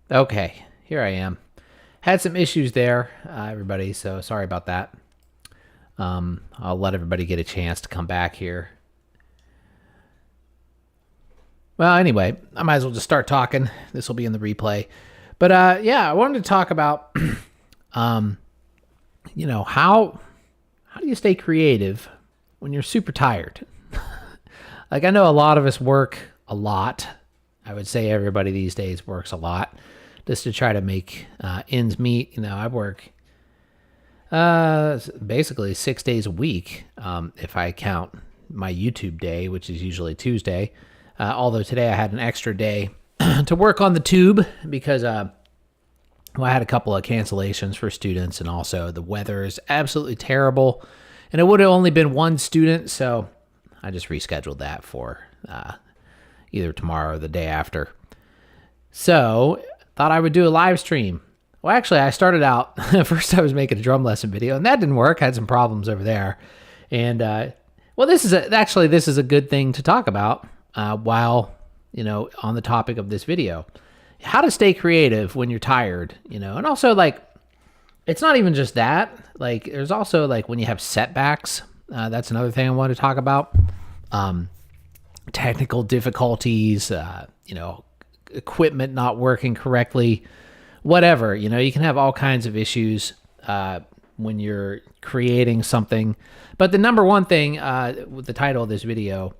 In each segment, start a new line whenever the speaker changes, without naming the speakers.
Okay, here I am. Had some issues there, everybody, so sorry about that. I'll let everybody get a chance to come back here. Well, anyway, I might as well just start talking. This will be in the replay. But yeah, I wanted to talk about, how do you stay creative when you're super tired? Like, I know a lot of us work a lot. I would say everybody these days works a lot just to try to make ends meet. I work basically 6 days a week if I count my YouTube day, which is usually Tuesday. Although today I had an extra day to work on the tube because I had a couple of cancellations for students, and also the weather is absolutely terrible. And it would have only been one student, so I just rescheduled that for either tomorrow or the day after. So thought I would do a live stream. Well, actually, I started out, first I was making a drum lesson video, and that didn't work. I had some problems over there. And, this is a good thing to talk about while, on the topic of this video. How to stay creative when you're tired, and also, like, it's not even just that. Like, there's also, like, when you have setbacks, that's another thing I want to talk about. Technical difficulties, equipment not working correctly, whatever. You can have all kinds of issues when you're creating something. But the number one thing with the title of this video,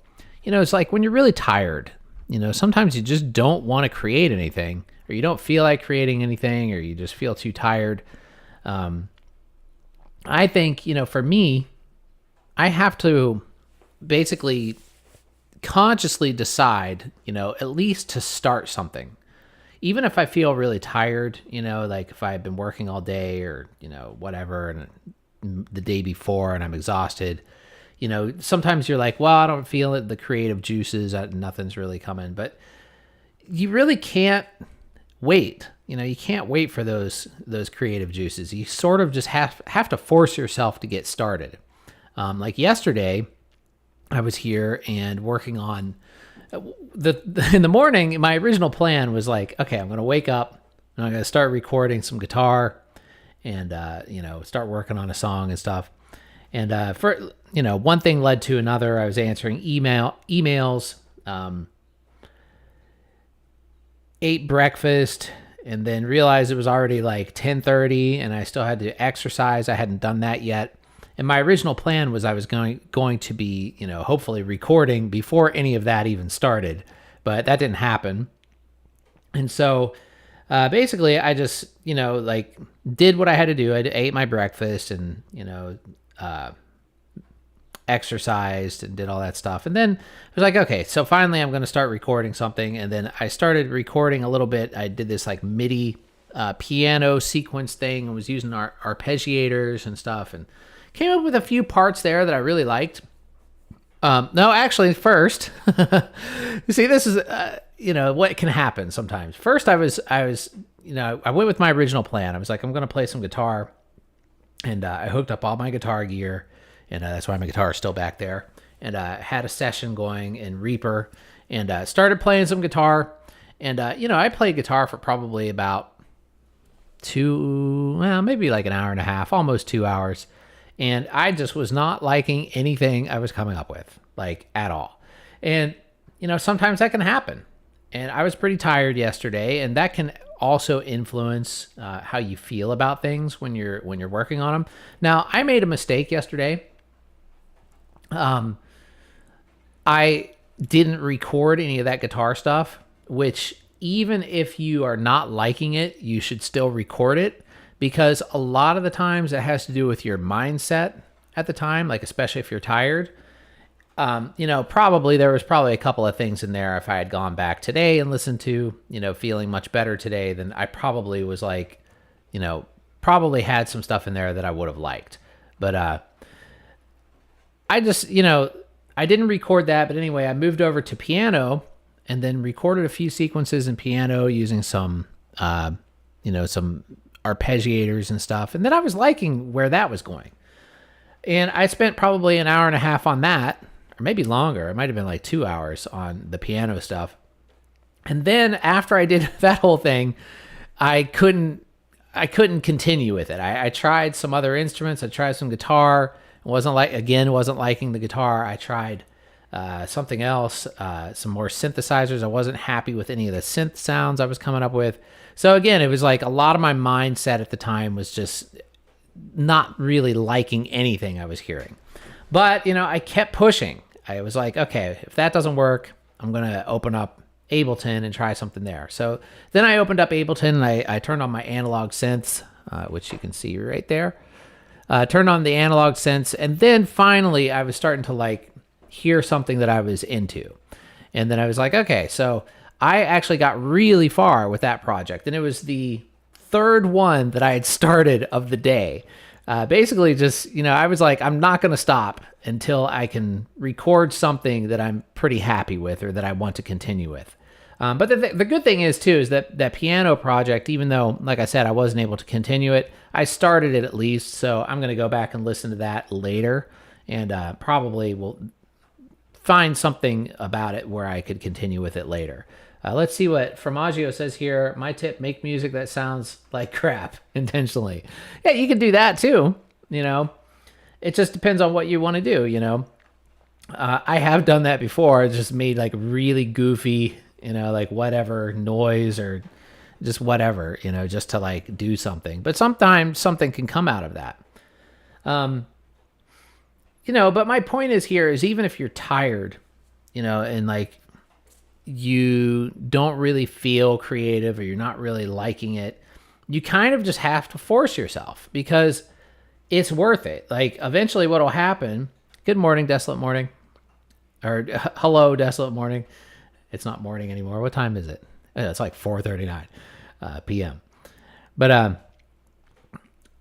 it's like when you're really tired, sometimes you just don't want to create anything, or you don't feel like creating anything, or you just feel too tired. I think, for me, I have to basically consciously decide, at least to start something. Even if I feel really tired, like if I've been working all day or, whatever, and the day before and I'm exhausted, sometimes you're like, well, I don't feel it, the creative juices, nothing's really coming. But you really can't wait. You can't wait for those creative juices. You sort of just have to force yourself to get started. Like yesterday, I was here and working on in the morning. My original plan was like, okay, I'm going to wake up and I'm going to start recording some guitar and, start working on a song and stuff. And, one thing led to another. I was answering emails, ate breakfast, and then realized it was already like 10:30 and I still had to exercise. I hadn't done that yet. And my original plan was I was going to be, hopefully recording before any of that even started, but that didn't happen. And so basically I just, did what I had to do. I ate my breakfast and, exercised and did all that stuff. And then I was like, okay, so finally I'm going to start recording something. And then I started recording a little bit. I did this like MIDI piano sequence thing and was using arpeggiators and stuff, and came up with a few parts there that I really liked. No, actually, first, you see, this is, what can happen sometimes. First, I went with my original plan. I was like, I'm going to play some guitar, and I hooked up all my guitar gear, and that's why my guitar is still back there. And had a session going in Reaper, and started playing some guitar. And, I played guitar for probably about maybe like an hour and a half, almost 2 hours. And I just was not liking anything I was coming up with, like, at all. And, sometimes that can happen. And I was pretty tired yesterday, and that can also influence how you feel about things when you're working on them. Now, I made a mistake yesterday. I didn't record any of that guitar stuff, which even if you are not liking it, you should still record it. Because a lot of the times it has to do with your mindset at the time, like especially if you're tired. There was probably a couple of things in there. If I had gone back today and listened to, feeling much better today, then I probably was like, probably had some stuff in there that I would have liked. But I just, I didn't record that. But anyway, I moved over to piano and then recorded a few sequences in piano using some, some arpeggiators and stuff. And then I was liking where that was going. And I spent probably an hour and a half on that, or maybe longer. It might have been like 2 hours on the piano stuff. And then after I did that whole thing, I couldn't continue with it. I tried some other instruments. I tried some guitar. Wasn't liking the guitar. I tried something else, some more synthesizers. I wasn't happy with any of the synth sounds I was coming up with. So again, it was like a lot of my mindset at the time was just not really liking anything I was hearing. But, I kept pushing. I was like, okay, if that doesn't work, I'm going to open up Ableton and try something there. So then I opened up Ableton and I turned on my analog synths, which you can see right there. Turned on the analog synths, and then finally I was starting to hear something that I was into. And then I was like, okay, so I actually got really far with that project, and it was the third one that I had started of the day. Basically just, I was like, I'm not going to stop until I can record something that I'm pretty happy with or that I want to continue with. But the good thing is, too, is that piano project, even though, like I said, I wasn't able to continue it, I started it at least, so I'm going to go back and listen to that later, and probably will find something about it where I could continue with it later. Let's see what Fromajio says here. My tip, make music that sounds like crap intentionally. Yeah, you can do that too, It just depends on what you want to do, I have done that before. I just made really goofy, whatever noise or just whatever, just to do something. But sometimes something can come out of that. But my point is here is even if you're tired, and you don't really feel creative or you're not really liking it, you kind of just have to force yourself because it's worth it. Eventually what will happen, good morning, desolate morning, or hello, desolate morning. It's not morning anymore. What time is it? It's 4:39 p.m. But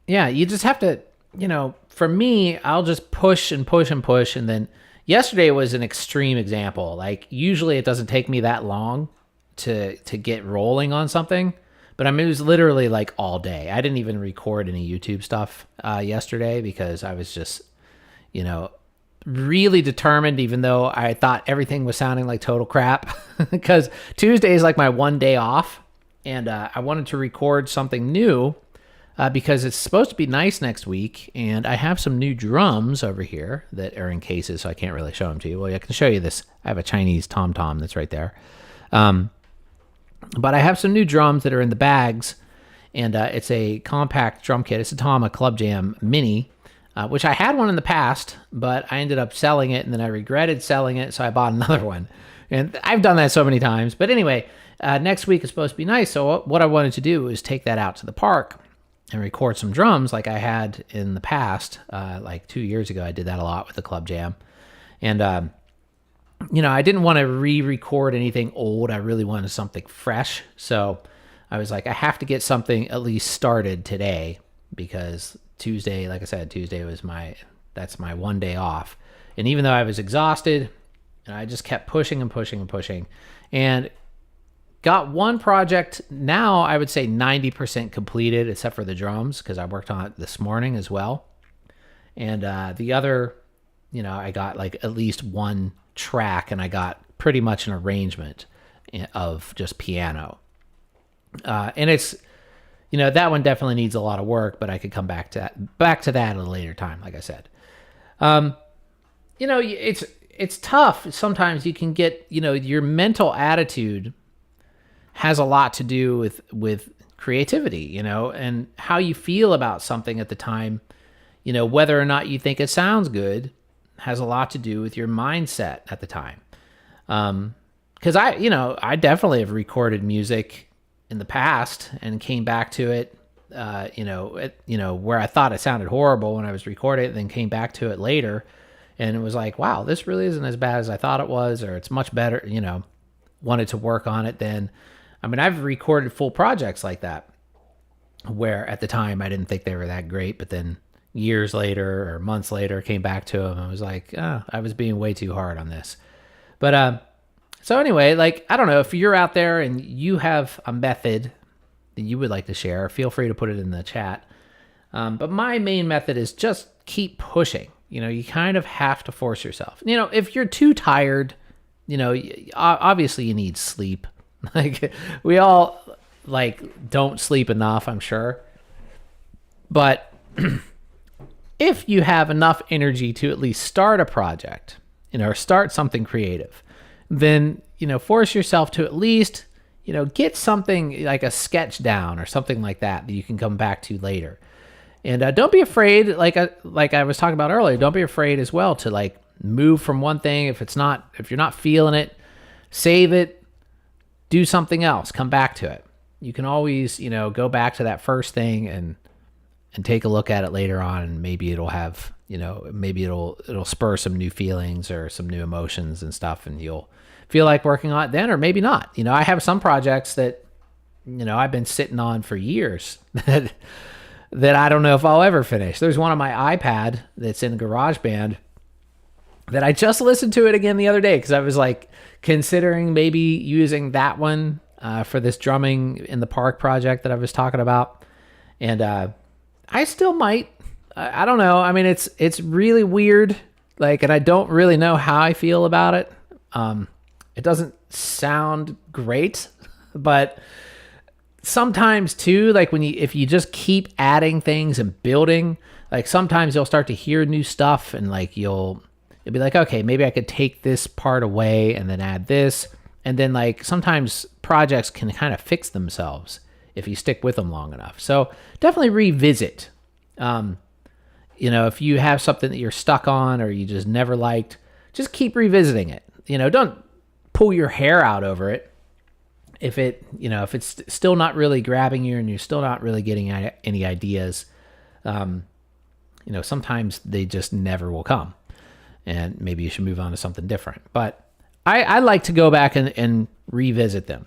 yeah, you just have to, for me, I'll just push and push and push. And then yesterday was an extreme example. Usually it doesn't take me that long to get rolling on something, but it was literally all day. I didn't even record any YouTube stuff yesterday because I was just, really determined, even though I thought everything was sounding like total crap because Tuesday is my one day off, and I wanted to record something new because it's supposed to be nice next week, and I have some new drums over here that are in cases, so I can't really show them to you. Well, I can show you this. I have a Chinese tom-tom that's right there. But I have some new drums that are in the bags, and it's a compact drum kit. It's a Tama Club Jam Mini, which I had one in the past, but I ended up selling it, and then I regretted selling it, so I bought another one. And I've done that so many times. But anyway, next week is supposed to be nice, so what I wanted to do was take that out to the park and record some drums like I had in the past. 2 years ago, I did that a lot with the Club Jam. And, I didn't want to re-record anything old. I really wanted something fresh. So I was like, I have to get something at least started today because Tuesday, like I said, Tuesday was that's my one day off. And even though I was exhausted, and I just kept pushing and pushing and pushing, and got one project now, I would say 90% completed, except for the drums, because I worked on it this morning as well. And the other, I got at least one track, and I got pretty much an arrangement of just piano. And it's, that one definitely needs a lot of work, but I could come back to that at a later time, like I said. It's tough. Sometimes you can get, your mental attitude has a lot to do with creativity, and how you feel about something at the time, whether or not you think it sounds good has a lot to do with your mindset at the time. Cause I definitely have recorded music in the past and came back to it, where I thought it sounded horrible when I was recording it, then came back to it later. And it was like, wow, this really isn't as bad as I thought it was, or it's much better, wanted to work on it then. I've recorded full projects like that where at the time I didn't think they were that great, but then years later or months later came back to them. I was like, I was being way too hard on this. But so anyway, I don't know if you're out there and you have a method that you would like to share, feel free to put it in the chat. But my main method is just keep pushing. You kind of have to force yourself. If you're too tired, obviously you need sleep. We all, like don't sleep enough, I'm sure. But if you have enough energy to at least start a project, or start something creative, then, force yourself to at least, get something like a sketch down or something like that you can come back to later. And don't be afraid, like I was talking about earlier, don't be afraid as well to like move from one thing. If you're not feeling it, save it, do something else, come back to it. You can always, go back to that first thing and take a look at it later on, and maybe it'll have, maybe it'll spur some new feelings or some new emotions and stuff, and you'll feel like working on it then, or maybe not. I have some projects that, I've been sitting on for years that I don't know if I'll ever finish. There's one on my iPad that's in GarageBand that I just listened to it again the other day because I was like considering maybe using that one for this drumming in the park project that I was talking about. And I still might. I don't know. I mean, it's really weird. Like, and I don't really know how I feel about it. It doesn't sound great, but sometimes too, like if you just keep adding things and building, like sometimes you'll start to hear new stuff, and like you'll be like, okay, maybe I could take this part away and then add this. And then like sometimes projects can kind of fix themselves if you stick with them long enough. So definitely revisit. If you have something that you're stuck on or you just never liked, just keep revisiting it. Don't pull your hair out over it. If it's still not really grabbing you and you're still not really getting any ideas, sometimes they just never will come, and maybe you should move on to something different. But I like to go back and revisit them,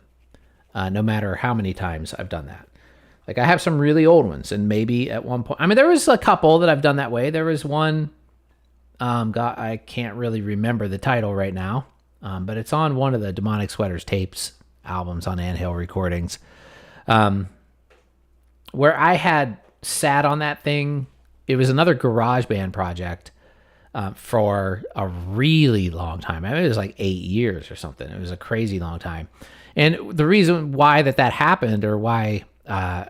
no matter how many times I've done that. Like I have some really old ones, and maybe at one point, there was a couple that I've done that way. There was one, I can't really remember the title right now, but it's on one of the Demonic Sweaters tapes albums on Anthill Recordings, where I had sat on that thing. It was another GarageBand project for a really long time. It was like 8 years or something. It was a crazy long time. And the reason why that happened, or why I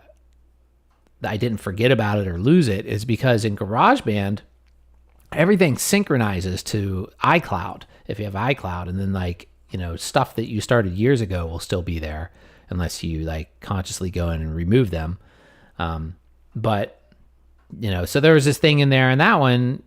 didn't forget about it or lose it, is because in GarageBand, everything synchronizes to iCloud, if you have iCloud, and then like, stuff that you started years ago will still be there unless you like consciously go in and remove them. But so there was this thing in there, and that one,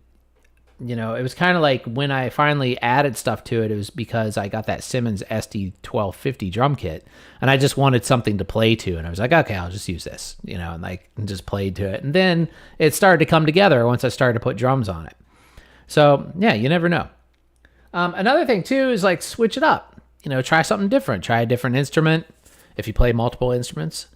it was kind of like when I finally added stuff to it, it was because I got that Simmons SD1250 drum kit, and I just wanted something to play to. And I was like, okay, I'll just use this, and just played to it. And then it started to come together once I started to put drums on it. So yeah, you never know. Another thing too is like switch it up, try something different, try a different instrument. If you play multiple instruments,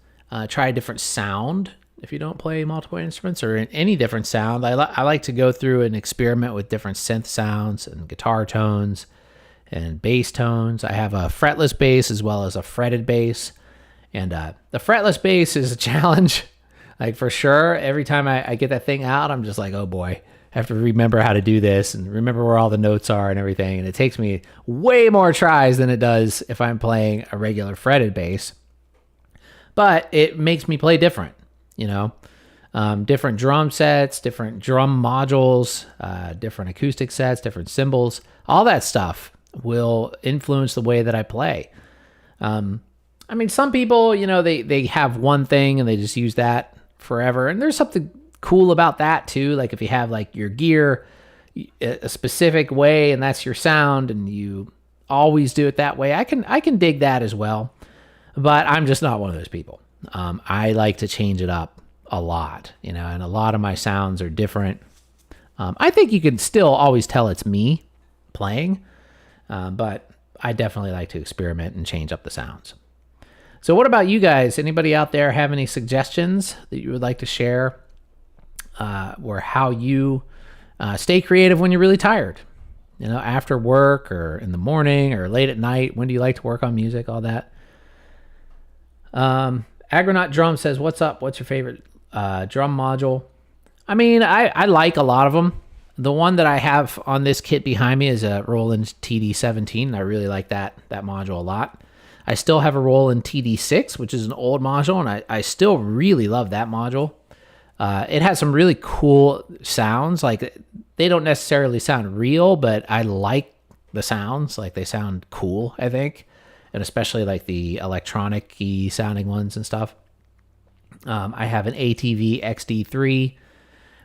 try a different sound. If you don't play multiple instruments, or any different sound, I like to go through and experiment with different synth sounds and guitar tones and bass tones. I have a fretless bass as well as a fretted bass. And the fretless bass is a challenge, like for sure. Every time I get that thing out, I'm just like, oh boy, I have to remember how to do this and remember where all the notes are and everything. And it takes me way more tries than it does if I'm playing a regular fretted bass. But it makes me play different, different drum sets, different drum modules, different acoustic sets, different cymbals. All that stuff will influence the way that I play. Some people, they have one thing and they just use that forever. And there's something cool about that too. Like if you have like your gear a specific way and that's your sound and you always do it that way, I can dig that as well. But I'm just not one of those people. I like to change it up a lot, and a lot of my sounds are different. I think you can still always tell it's me playing, but I definitely like to experiment and change up the sounds. So what about you guys? Anybody out there have any suggestions that you would like to share, or how you stay creative when you're really tired? After work or in the morning or late at night. When do you like to work on music? All that. Agronaut Drum says, what's up? What's your favorite drum module? I like a lot of them. The one that I have on this kit behind me is a Roland TD7. I really like that module a lot. I still have a Roland TD6, which is an old module, and I still really love that module. It has some really cool sounds. Like, they don't necessarily sound real, but I like the sounds. Like, they sound cool, I think. And especially like the electronic-y sounding ones and stuff. I have an ATV XD3,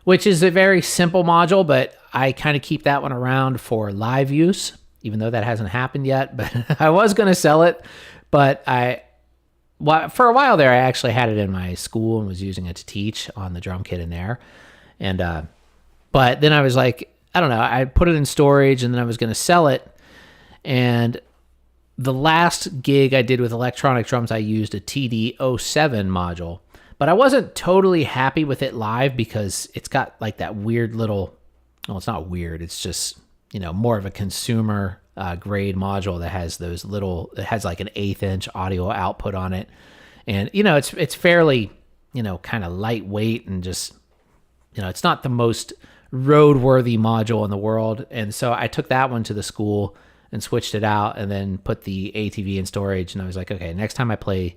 which is a very simple module, but I kind of keep that one around for live use, even though that hasn't happened yet. But I was going to sell it, but for a while there, I actually had it in my school and was using it to teach on the drum kit in there. And but then I was like, I don't know, I put it in storage and then I was going to sell it. And the last gig I did with electronic drums, I used a TD7 module. But I wasn't totally happy with it live because it's got like that weird little, well, it's not weird. It's just, more of a consumer grade module that has those little, it has like an 1/8 inch audio output on it. And, it's fairly, kind of lightweight and just, it's not the most roadworthy module in the world. And so I took that one to the school and switched it out and then put the ATV in storage. And I was like, okay, next time I play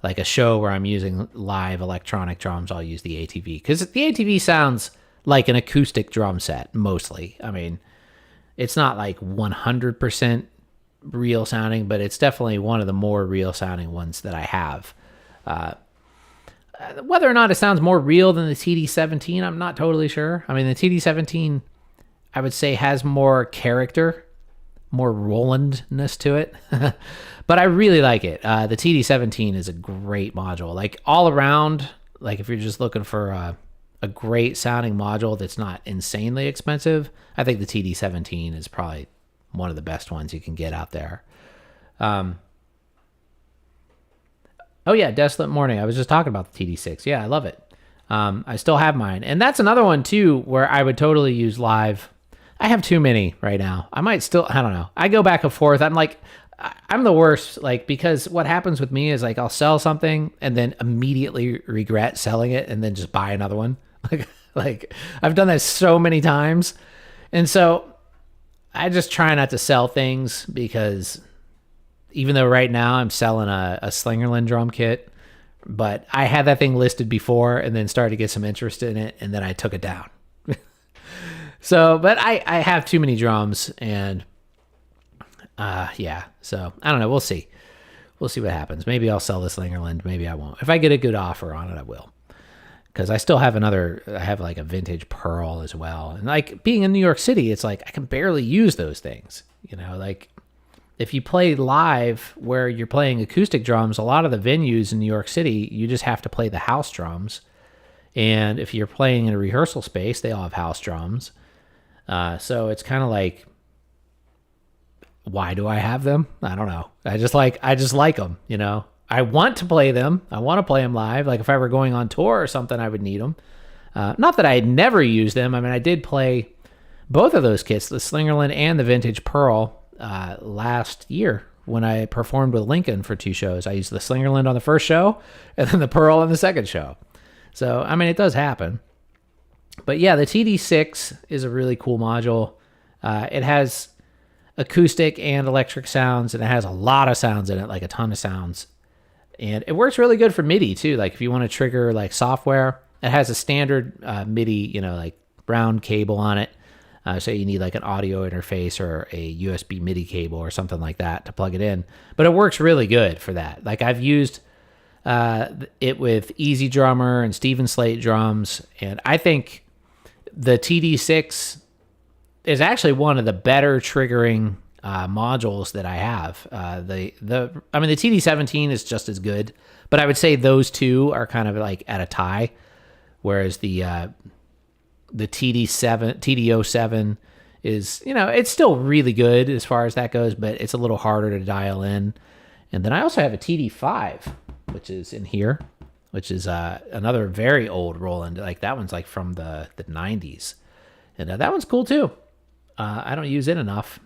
like a show where I'm using live electronic drums, I'll use the ATV. Because the ATV sounds like an acoustic drum set, mostly. I mean, it's not like 100% real sounding, but it's definitely one of the more real sounding ones that I have. Whether or not it sounds more real than the TD17, I'm not totally sure. I mean, the TD17, I would say, has more character, more Rolandness to it. But I really like it. The TD17 is a great module. Like, all around, like, if you're just looking for a great sounding module that's not insanely expensive, I think the TD17 is probably one of the best ones you can get out there. Oh yeah, Desolate Morning. I was just talking about the TD6. Yeah, I love it. I still have mine. And that's another one too where I would totally use live. I have too many right now. I might still, I don't know. I go back and forth. I'm the worst, like, because what happens with me is, like, I'll sell something and then immediately regret selling it and then just buy another one. Like I've done that so many times. And so I just try not to sell things, because even though right now I'm selling a Slingerland drum kit, but I had that thing listed before and then started to get some interest in it, and then I took it down. So, but I have too many drums, and yeah, so I don't know. We'll see. We'll see what happens. Maybe I'll sell this Slingerland. Maybe I won't. If I get a good offer on it, I will. Because I still have I have like a vintage Pearl as well. And like, being in New York City, it's like I can barely use those things. Like, if you play live where you're playing acoustic drums, a lot of the venues in New York City, you just have to play the house drums. And if you're playing in a rehearsal space, they all have house drums. So it's kind of like, why do I have them? I don't know. I just like them, I want to play them. I want to play them live. Like, if I were going on tour or something, I would need them. Not that I had never used them. I mean, I did play both of those kits, the Slingerland and the vintage Pearl, last year when I performed with Lincoln for 2 shows. I used the Slingerland on the first show and then the Pearl on the second show. So, I mean, it does happen. But yeah, the TD6 is a really cool module. It has acoustic and electric sounds, and it has a lot of sounds in it, like a ton of sounds. And it works really good for MIDI too. Like, if you want to trigger like software, it has a standard MIDI, like round cable on it. So you need like an audio interface or a USB MIDI cable or something like that to plug it in. But it works really good for that. Like, I've used it with Easy Drummer and Steven Slate drums, and I think the TD6 is actually one of the better triggering modules that I have. I mean, the TD17 is just as good, but I would say those two are kind of like at a tie, whereas the TD07 is, it's still really good as far as that goes, but it's a little harder to dial in. And then I also have a TD5, which is in here, which is another very old Roland. Like, that one's like from the 90s. And that one's cool too. I don't use it enough,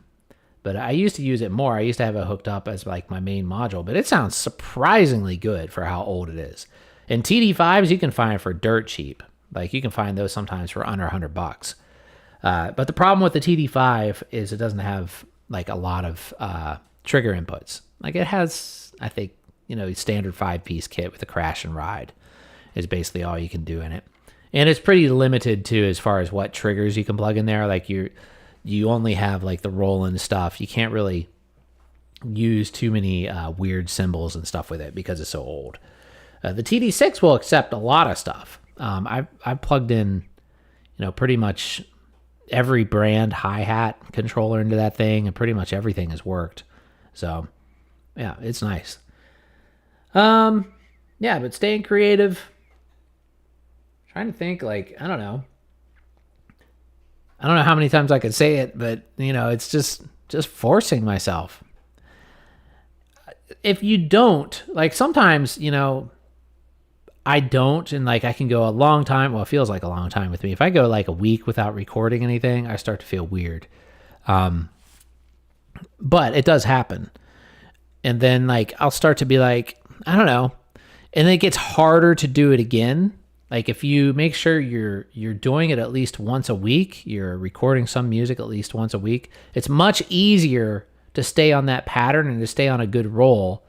but I used to use it more. I used to have it hooked up as like my main module, but it sounds surprisingly good for how old it is. And TD5s you can find for dirt cheap. Like, you can find those sometimes for under $100. But the problem with the TD5 is it doesn't have like a lot of trigger inputs. Like it has, I think, standard 5-piece kit with a crash and ride is basically all you can do in it. And it's pretty limited too as far as what triggers you can plug in there. Like you only have like the Roland stuff. You can't really use too many weird symbols and stuff with it because it's so old. The TD6 will accept a lot of stuff. I've plugged in, pretty much every brand hi-hat controller into that thing, and pretty much everything has worked. So, yeah, it's nice. Yeah, but staying creative. Trying to think, like, I don't know how many times I could say it, but it's just forcing myself. If you don't, like, sometimes, I don't, and like I can go a long time. Well, it feels like a long time with me. If I go like a week without recording anything, I start to feel weird. But it does happen. And then like I'll start to be like, I don't know. And then it gets harder to do it again. Like if you make sure you're doing it at least once a week, you're recording some music at least once a week, it's much easier to stay on that pattern and to stay on a good roll,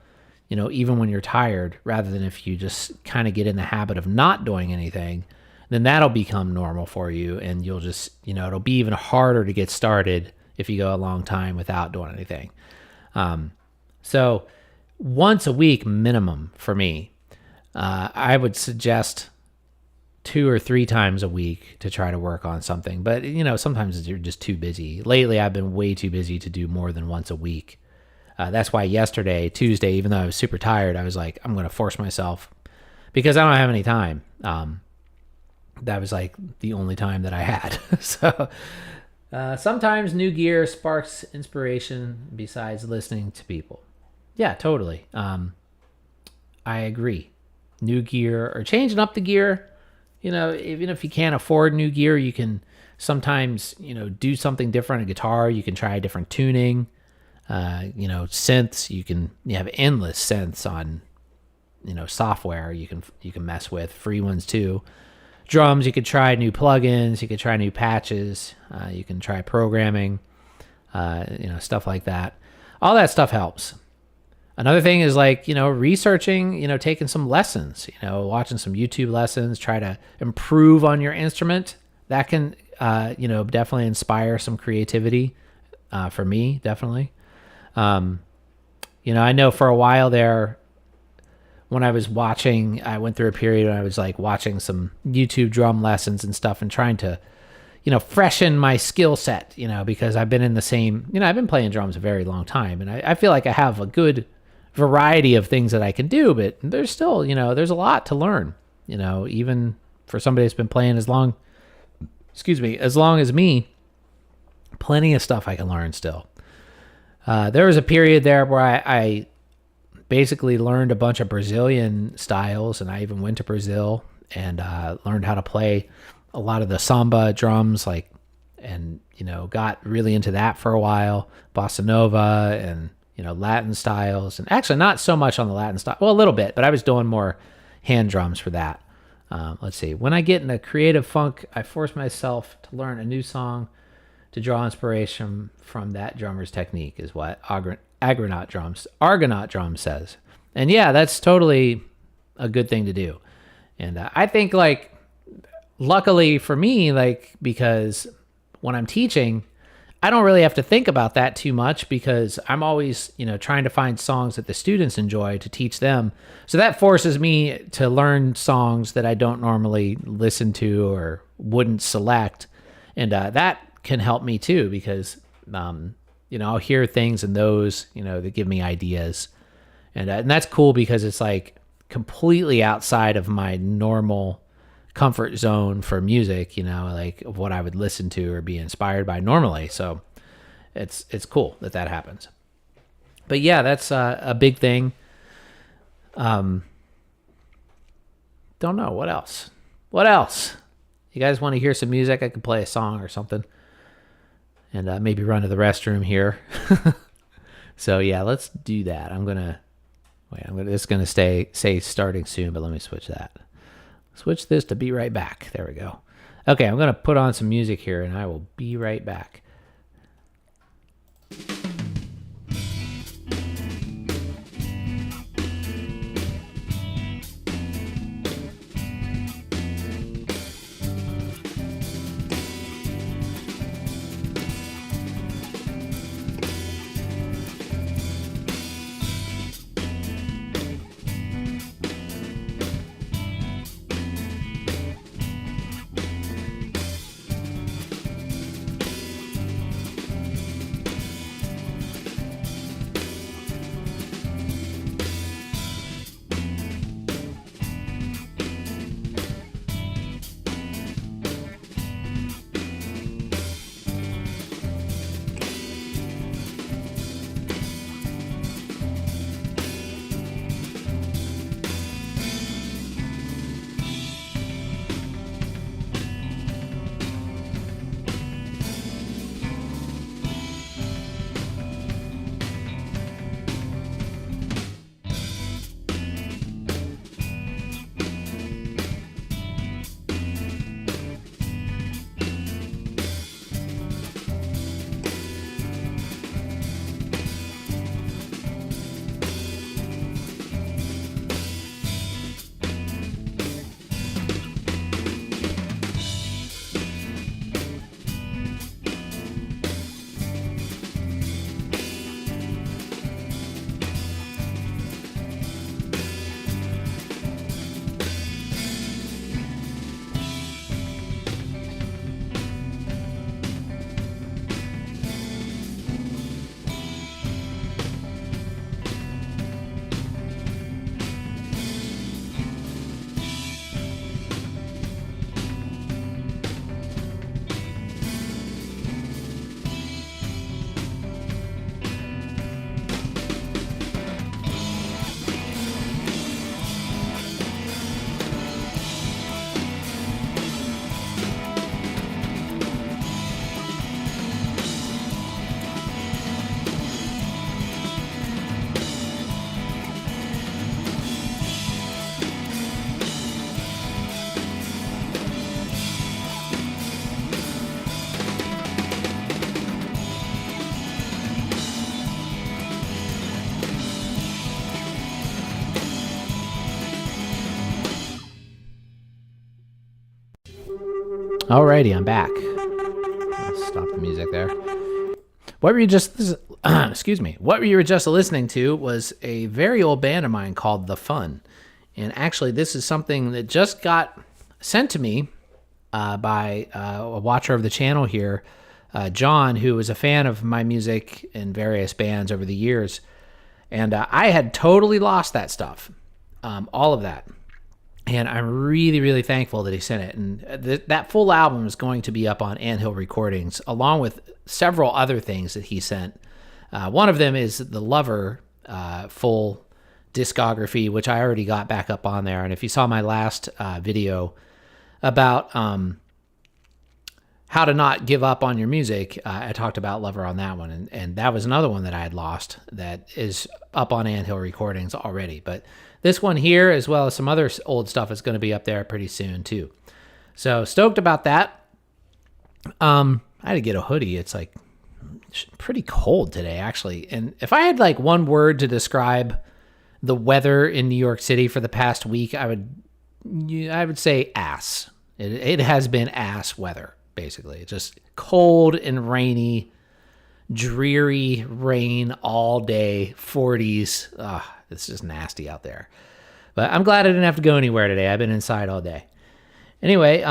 even when you're tired, rather than if you just kind of get in the habit of not doing anything, then that'll become normal for you. And you'll just, it'll be even harder to get started if you go a long time without doing anything. So once a week minimum for me, I would suggest 2 or 3 times a week to try to work on something. But, sometimes you're just too busy. Lately, I've been way too busy to do more than once a week. That's why yesterday, Tuesday, even though I was super tired, I was like, I'm going to force myself because I don't have any time. That was like the only time that I had. So sometimes new gear sparks inspiration besides listening to people. Yeah, totally. I agree. New gear or changing up the gear, even if you can't afford new gear, you can sometimes, do something different. A guitar, you can try different tuning. Synths, you have endless synths on, software you can mess with, free ones too. Drums, you could try new plugins, you could try new patches, you can try programming, stuff like that. All that stuff helps. Another thing is like, researching, taking some lessons, watching some YouTube lessons, try to improve on your instrument. That can, definitely inspire some creativity, for me, definitely. I know for a while there, when I was watching, I went through a period when I was like watching some YouTube drum lessons and stuff and trying to, freshen my skill set, because I've been in the same, I've been playing drums a very long time, and I feel like I have a good variety of things that I can do, but there's still, there's a lot to learn, even for somebody that's been playing as long as me, plenty of stuff I can learn still. There was a period there where I basically learned a bunch of Brazilian styles, and I even went to Brazil and learned how to play a lot of the samba drums, got really into that for a while, bossa nova and Latin styles, and actually not so much on the Latin style, well, a little bit, but I was doing more hand drums for that. Let's see. When I get in a creative funk, I force myself to learn a new song to draw inspiration from that drummer's technique, is what Argonaut Drums says. And yeah, that's totally a good thing to do. And I think, like, luckily for me, like, because when I'm teaching, I don't really have to think about that too much because I'm always, trying to find songs that the students enjoy to teach them. So that forces me to learn songs that I don't normally listen to or wouldn't select. And that can help me too, because, I'll hear things in those, that give me ideas. And that's cool because it's like completely outside of my normal comfort zone for music, like of what I would listen to or be inspired by normally. So it's cool that happens. But yeah, that's a big thing. Don't know what else. You guys want to hear some music? I could play a song or something, and maybe run to the restroom here. So yeah, let's do that. It's gonna say starting soon, but let me switch that. Switch this to be right back. There we go. Okay, I'm going to put on some music here, and I will be right back. Alrighty, I'm back. Let's stop the music there. What were you just, excuse me, what you were just listening to was a very old band of mine called The Fun. And actually, this is something that just got sent to me by a watcher of the channel here, John, who was a fan of my music in various bands over the years. And I had totally lost that stuff, all of that. And I'm really, really thankful that he sent it. And that full album is going to be up on Anthill Recordings, along with several other things that he sent. One of them is the Lover full discography, which I already got back up on there. And if you saw my last video about how to not give up on your music, I talked about Lover on that one. And that was another one that I had lost that is up on Anthill Recordings already. But this one here, as well as some other old stuff, is going to be up there pretty soon too. So stoked about that. I had to get a hoodie. It's like pretty cold today, actually. And if I had like one word to describe the weather in New York City for the past week, I would say ass. It has been ass weather, basically. It's just cold and rainy, dreary rain all day, 40s. It's just nasty out there. But I'm glad I didn't have to go anywhere today. I've been inside all day. Anyway,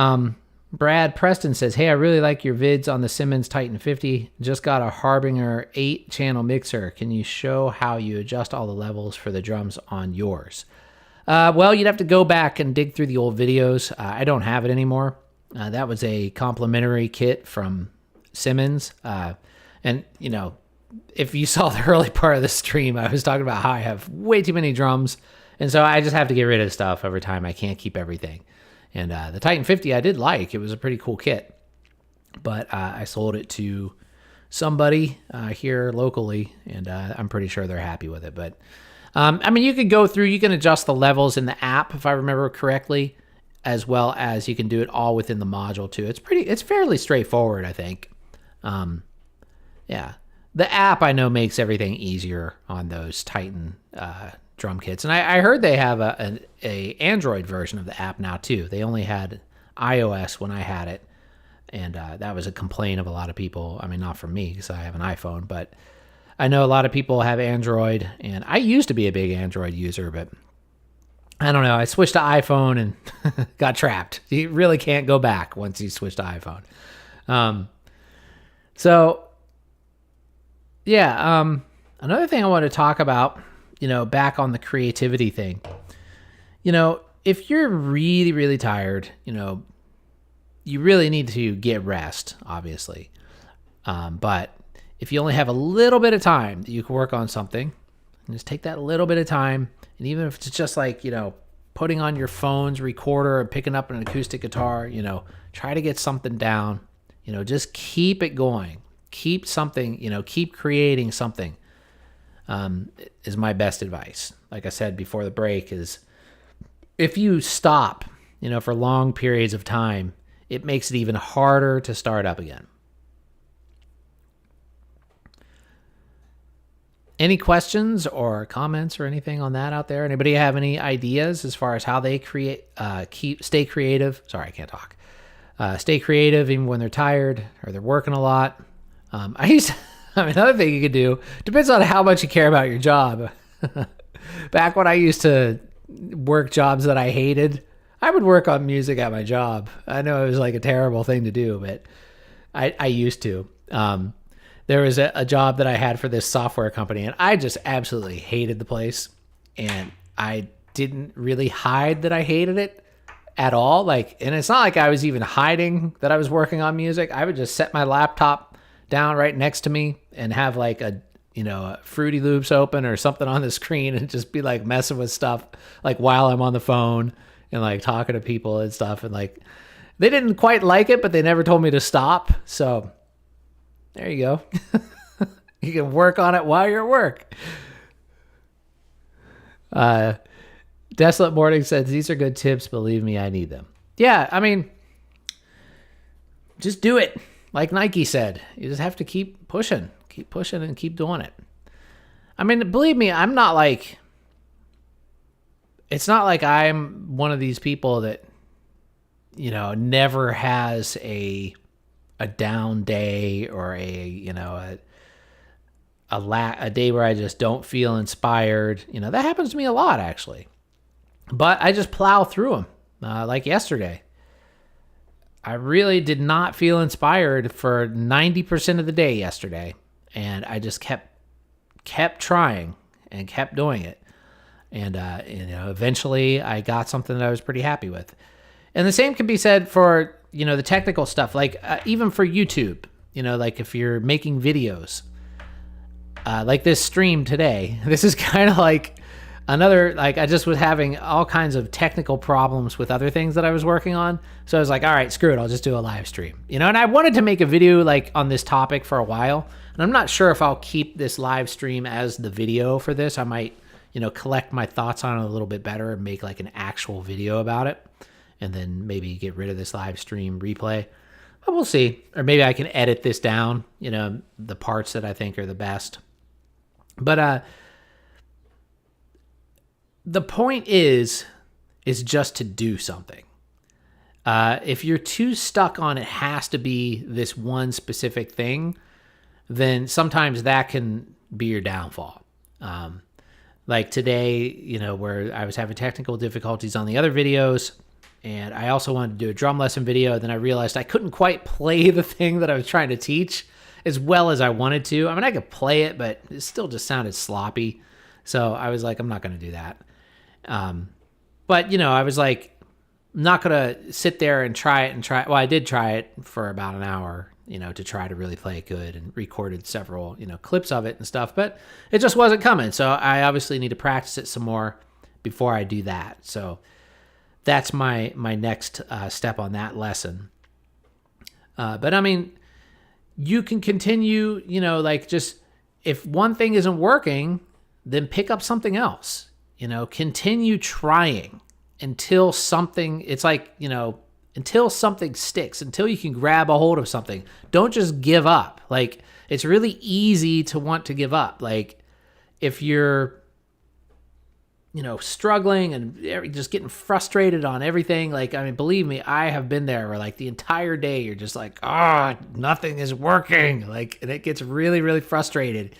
Brad Preston says, hey, I really like your vids on the Simmons Titan 50. Just got a Harbinger 8-channel mixer. Can you show how you adjust all the levels for the drums on yours? Well, you'd have to go back and dig through the old videos. I don't have it anymore. That was a complimentary kit from Simmons. And, you know, if you saw the early part of the stream, I was talking about how I have way too many drums. And so I just have to get rid of stuff over time. I can't keep everything. And the Titan 50 I did like. It was a pretty cool kit. But I sold it to somebody here locally, and I'm pretty sure they're happy with it. But, I mean, you could go through, you can adjust the levels in the app, if I remember correctly, as well as you can do it all within the module, too. It's fairly straightforward, I think. Yeah. The app, I know, makes everything easier on those Titan drum kits. And I heard they have a Android version of the app now, too. They only had iOS when I had it. And that was a complaint of a lot of people. I mean, not from me, because I have an iPhone. But I know a lot of people have Android. And I used to be a big Android user, but I don't know. I switched to iPhone and got trapped. You really can't go back once you switch to iPhone. So... yeah, another thing I want to talk about, you know, back on the creativity thing. You know, if you're really, really tired, you know, you really need to get rest, obviously. But if you only have a little bit of time that you can work on something, just take that little bit of time. And even if it's just like, you know, putting on your phone's recorder and picking up an acoustic guitar, you know, try to get something down, you know, just keep it going. Keep something, you know, keep creating something, is my best advice. Like I said before the break, is if you stop, you know, for long periods of time, it makes it even harder to start up again. Any questions or comments or anything on that out there? Anybody have any ideas as far as how they stay creative? Sorry, I can't talk. Stay creative even when they're tired or they're working a lot. Another thing you could do, depends on how much you care about your job. Back when I used to work jobs that I hated, I would work on music at my job. I know it was like a terrible thing to do, but I used to. There was a job that I had for this software company, and I just absolutely hated the place. And I didn't really hide that I hated it at all. And it's not like I was even hiding that I was working on music. I would just set my laptop down right next to me and have like a Fruity Loops open or something on the screen and just be like messing with stuff like while I'm on the phone and like talking to people and stuff. And like, they didn't quite like it, but they never told me to stop. So there you go. You can work on it while you're at work. Desolate Morning says, these are good tips. Believe me, I need them. Yeah. I mean, just do it. Like Nike said, you just have to keep pushing and keep doing it. I mean, believe me, it's not like I'm one of these people that, never has a down day or a day where I just don't feel inspired. That happens to me a lot, actually. But I just plow through them. Like yesterday, I really did not feel inspired for 90% of the day yesterday, and I just kept trying and kept doing it. And eventually I got something that I was pretty happy with. And the same can be said for the technical stuff, like even for YouTube. Like if you're making videos, like this stream today. This is kind of like another, like I just was having all kinds of technical problems with other things that I was working on. So I was like, all right, screw it. I'll just do a live stream, and I wanted to make a video like on this topic for a while. And I'm not sure if I'll keep this live stream as the video for this. I might, collect my thoughts on it a little bit better and make like an actual video about it. And then maybe get rid of this live stream replay. But we'll see. Or maybe I can edit this down, the parts that I think are the best. But the point is just to do something. If you're too stuck on it has to be this one specific thing, then sometimes that can be your downfall. Like today, where I was having technical difficulties on the other videos, and I also wanted to do a drum lesson video. Then I realized I couldn't quite play the thing that I was trying to teach as well as I wanted to. I mean, I could play it, but it still just sounded sloppy. So I was like, I'm not going to do that. But, I was like, I'm not going to sit there and try it. Well, I did try it for about an hour, to try to really play it good, and recorded several, clips of it and stuff, but it just wasn't coming. So I obviously need to practice it some more before I do that. So that's my next step on that lesson. But I mean, you can continue, like just if one thing isn't working, then pick up something else, continue trying until something, it's like, until something sticks, until you can grab a hold of something. Don't just give up. Like, it's really easy to want to give up. Like, if you're, struggling and just getting frustrated on everything. Like, I mean, believe me, I have been there where like the entire day you're just like, nothing is working. Like, and it gets really, really frustrating.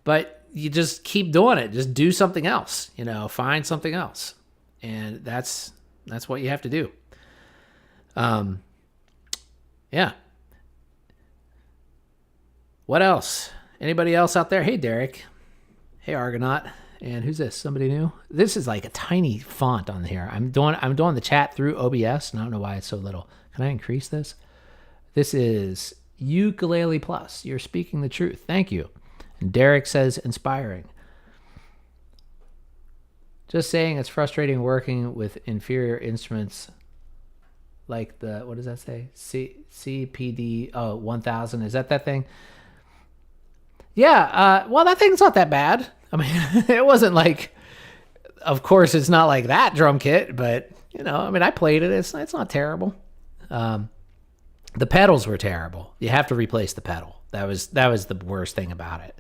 But you just keep doing it. Just do something else, find something else. And that's what you have to do. Yeah. What else? Anybody else out there? Hey, Derek. Hey, Argonaut. And who's this? Somebody new? This is like a tiny font on here. I'm doing the chat through OBS, and I don't know why it's so little. Can I increase this? This is Ukulele Plus. You're speaking the truth. Thank you. And Derek says inspiring. Just saying, it's frustrating working with inferior instruments like the, what does that say? CPD 1000. Is that thing? Yeah. Well, that thing's not that bad. I mean, it wasn't like, of course, it's not like that drum kit, but I played it. It's not terrible. The pedals were terrible. You have to replace the pedal. That was the worst thing about it.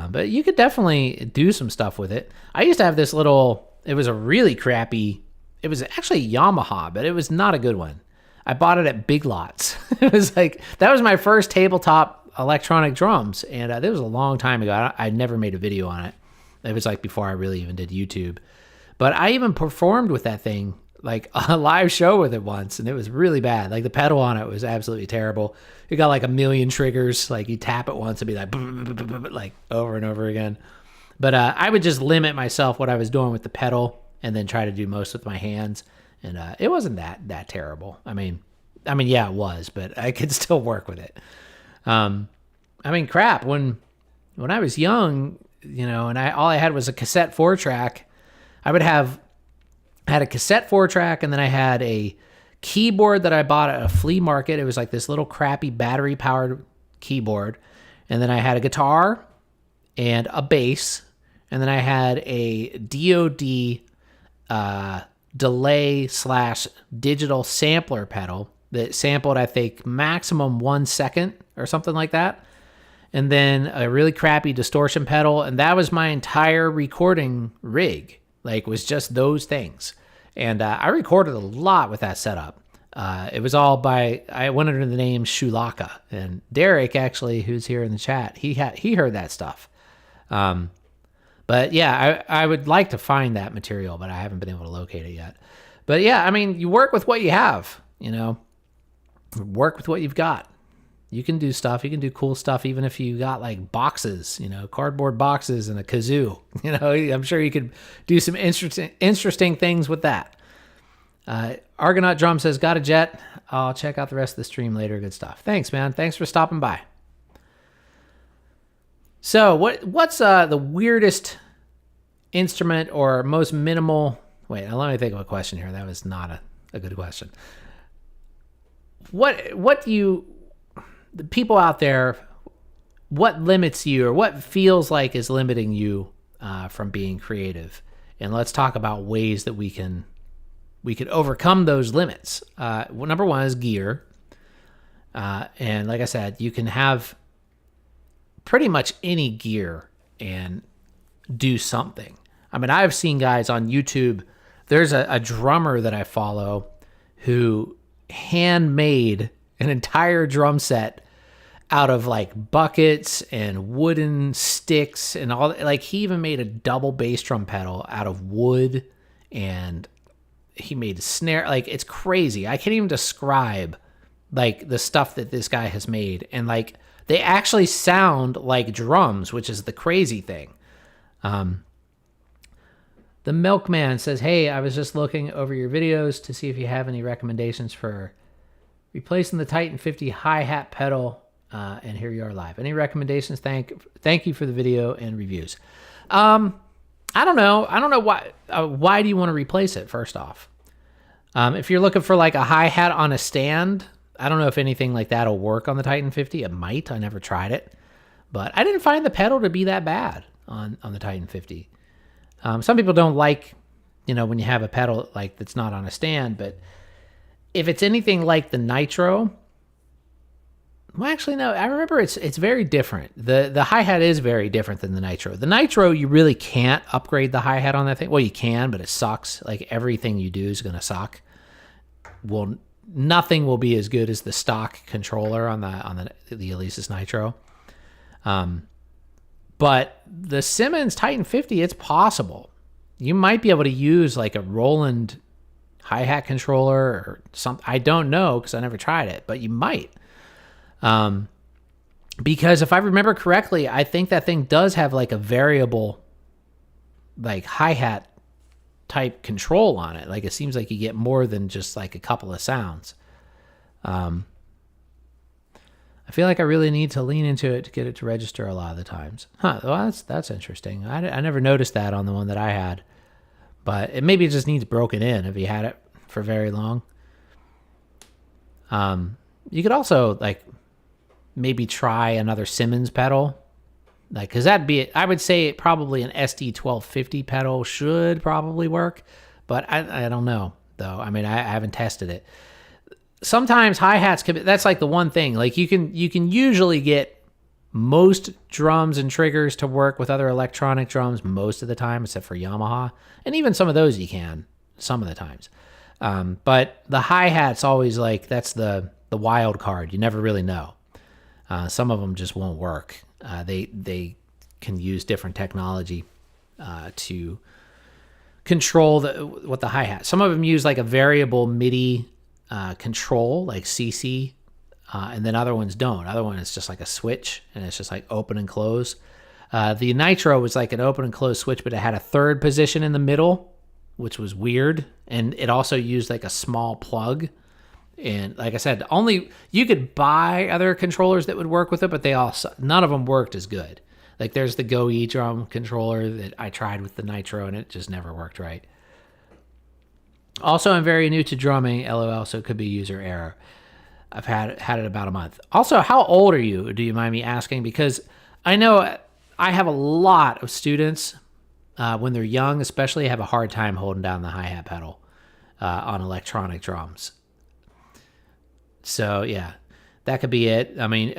But you could definitely do some stuff with it. I used to have this little, it was a really crappy, it was actually a Yamaha, but it was not a good one. I bought it at Big Lots. It was like, that was my first tabletop electronic drums. And that was a long time ago. I never made a video on it. It was like before I really even did YouTube. But I even performed with that thing, like a live show with it once, and it was really bad. Like the pedal on it was absolutely terrible. It got like a million triggers. Like you tap it once, it'd be like over and over again. But I would just limit myself what I was doing with the pedal, and then try to do most with my hands. And it wasn't that terrible. I mean, yeah, it was, but I could still work with it. Crap. When I was young, and all I had was a cassette 4-track. I had a cassette 4-track, and then I had a keyboard that I bought at a flea market. It was like this little crappy battery powered keyboard. And then I had a guitar and a bass. And then I had a DoD delay / digital sampler pedal that sampled, I think, maximum 1 second or something like that. And then a really crappy distortion pedal. And that was my entire recording rig. Like, was just those things. And I recorded a lot with that setup. It was all I went under the name Shulaka. And Derek, actually, who's here in the chat, he heard that stuff. But yeah, I would like to find that material, but I haven't been able to locate it yet. But yeah, I mean, you work with what you have, work with what you've got. You can do stuff. You can do cool stuff, even if you got like boxes, cardboard boxes and a kazoo. I'm sure you could do some interesting things with that. Argonaut Drum says, got a jet. I'll check out the rest of the stream later. Good stuff. Thanks, man. Thanks for stopping by. So what's the weirdest instrument or most minimal? Wait, let me think of a question here. That was not a good question. What do you, the people out there, what limits you or what feels like is limiting you from being creative? And let's talk about ways that we could overcome those limits. Number one is gear. And like I said, you can have pretty much any gear and do something. I mean, I've seen guys on YouTube. There's a drummer that I follow who handmade an entire drum set out of like buckets and wooden sticks and all. Like, he even made a double bass drum pedal out of wood, and he made a snare. Like, it's crazy. I can't even describe like the stuff that this guy has made, and like they actually sound like drums, which is the crazy thing. The Milkman says, hey, I was just looking over your videos to see if you have any recommendations for replacing the Titan 50 hi-hat pedal, and here you are live. Any recommendations? Thank you for the video and reviews. I don't know why do you want to replace it, first off? If you're looking for like a hi-hat on a stand, I don't know if anything like that will work on the Titan 50. It might. I never tried it. But I didn't find the pedal to be that bad on the Titan 50. Some people don't like, when you have a pedal like that's not on a stand, but if it's anything like the Nitro, well, actually, no, I remember it's very different. The hi-hat is very different than the Nitro. The Nitro, you really can't upgrade the hi-hat on that thing. Well, you can, but it sucks. Like, everything you do is going to suck. Well, nothing will be as good as the stock controller on the Alesis Nitro. But the Simmons Titan 50, it's possible. You might be able to use like a Roland hi-hat controller or something. I don't know because I never tried it, but you might. Because if I remember correctly, I think that thing does have like a variable like hi-hat type control on it. Like, it seems like you get more than just like a couple of sounds. I feel like I really need to lean into it to get it to register a lot of the times. Well, that's interesting. I never noticed that on the one that I had. But maybe it just needs broken in if you had it for very long. You could also, like, maybe try another Simmons pedal. Like, because I would say probably an SD1250 pedal should probably work. But I don't know, though. I mean, I haven't tested it. Sometimes hi-hats that's like the one thing. Like, you can usually get most drums and triggers to work with other electronic drums most of the time, except for Yamaha. And even some of those you can, some of the times. But the hi-hat's always like, that's the wild card. You never really know. Some of them just won't work. They can use different technology to control what the hi-hat. Some of them use like a variable MIDI control, like CC, and then other ones don't. Other one is just like a switch, and it's just like open and close. The Nitro was like an open and close switch, but it had a third position in the middle, which was weird, and it also used like a small plug. And like I said, only you could buy other controllers that would work with it, but none of them worked as good. Like, there's the Go E drum controller that I tried with the Nitro, and it just never worked right. Also, I'm very new to drumming, LOL, so it could be user error. I've had it about a month. Also, how old are you? Do you mind me asking? Because I know I have a lot of students, when they're young especially, have a hard time holding down the hi-hat pedal on electronic drums. So, yeah, that could be it. I mean,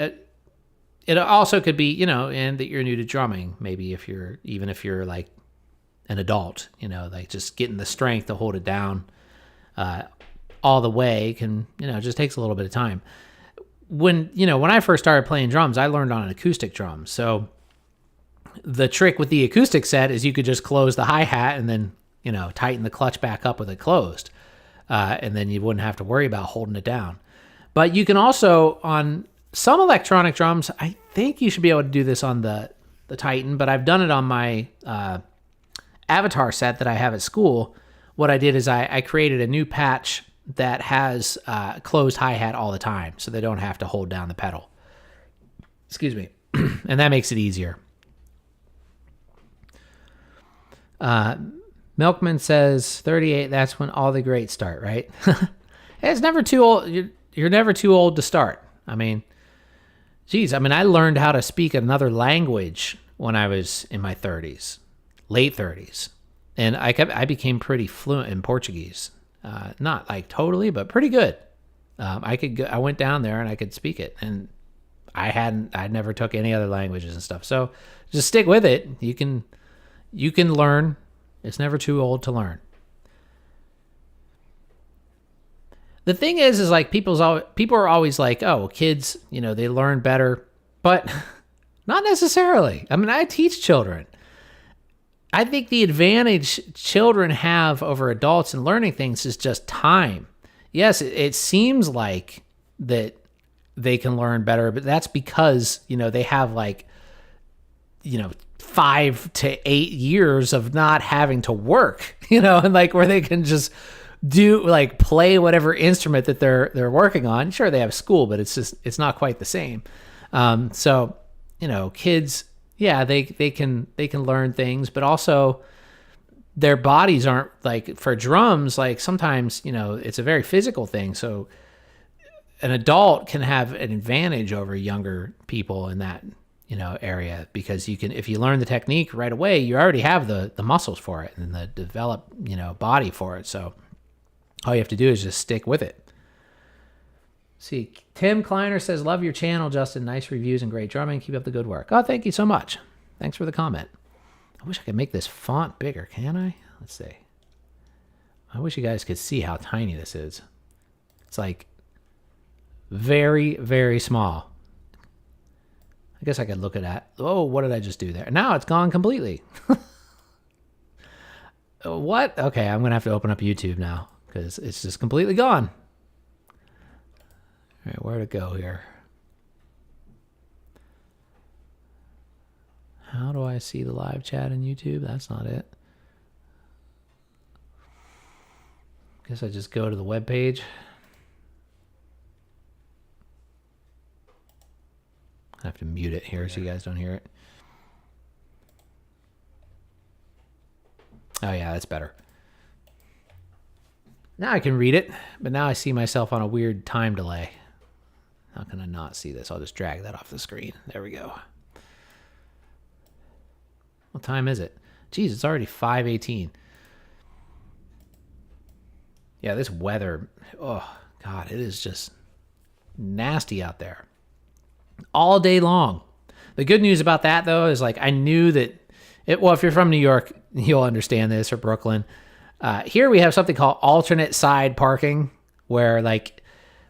it also could be, and that you're new to drumming. Maybe if you're like an adult. Like just getting the strength to hold it down all the way can, just takes a little bit of time. When I first started playing drums, I learned on an acoustic drum. So the trick with the acoustic set is you could just close the hi-hat and then, tighten the clutch back up with it closed. And then you wouldn't have to worry about holding it down. But you can also, on some electronic drums, I think you should be able to do this on the Titan, but I've done it on my Avatar set that I have at school. What I did is I created a new patch that has closed hi-hat all the time, so they don't have to hold down the pedal. Excuse me. And that makes it easier. Milkman says 38, that's when all the greats start, right? It's never too old. You're never too old to start. I mean, I learned how to speak another language when I was in my 30s, late 30s. And I became pretty fluent in Portuguese. Not like totally, but pretty good. I went down there and I could speak it, and I never took any other languages and stuff. So just stick with it. You can learn. It's never too old to learn. The thing is like people are always like, oh, kids, they learn better, but not necessarily. I mean, I teach children. I think the advantage children have over adults in learning things is just time. Yes, it seems like that they can learn better, but that's because, they have 5 to 8 years of not having to work, and where they can just do play whatever instrument that they're working on. Sure, they have school, but it's not quite the same. So, kids, yeah, they can learn things, but also their bodies aren't for drums. Sometimes, it's a very physical thing. So an adult can have an advantage over younger people in that, area, because if you learn the technique right away, you already have the muscles for it and the developed, body for it. So all you have to do is just stick with it. See, Tim Kleiner says, love your channel, Justin. Nice reviews and great drumming. Keep up the good work. Oh, thank you so much. Thanks for the comment. I wish I could make this font bigger. Can I? Let's see. I wish you guys could see how tiny this is. It's very, very small. I guess I could look at that. Oh, what did I just do there? Now it's gone completely. What? Okay, I'm going to have to open up YouTube now because it's just completely gone. All right, where to go here? How do I see the live chat in YouTube? That's not it. Guess I just go to the web page. I have to mute it here so you guys don't hear it. Oh yeah, that's better. Now I can read it, but now I see myself on a weird time delay. How can I not see this? I'll just drag that off the screen. There we go. What time is it? Geez, it's already 5:18. Yeah, this weather, oh God, it is just nasty out there. All day long. The good news about that, though, is I knew that if you're from New York, you'll understand this, or Brooklyn. Here we have something called alternate side parking, where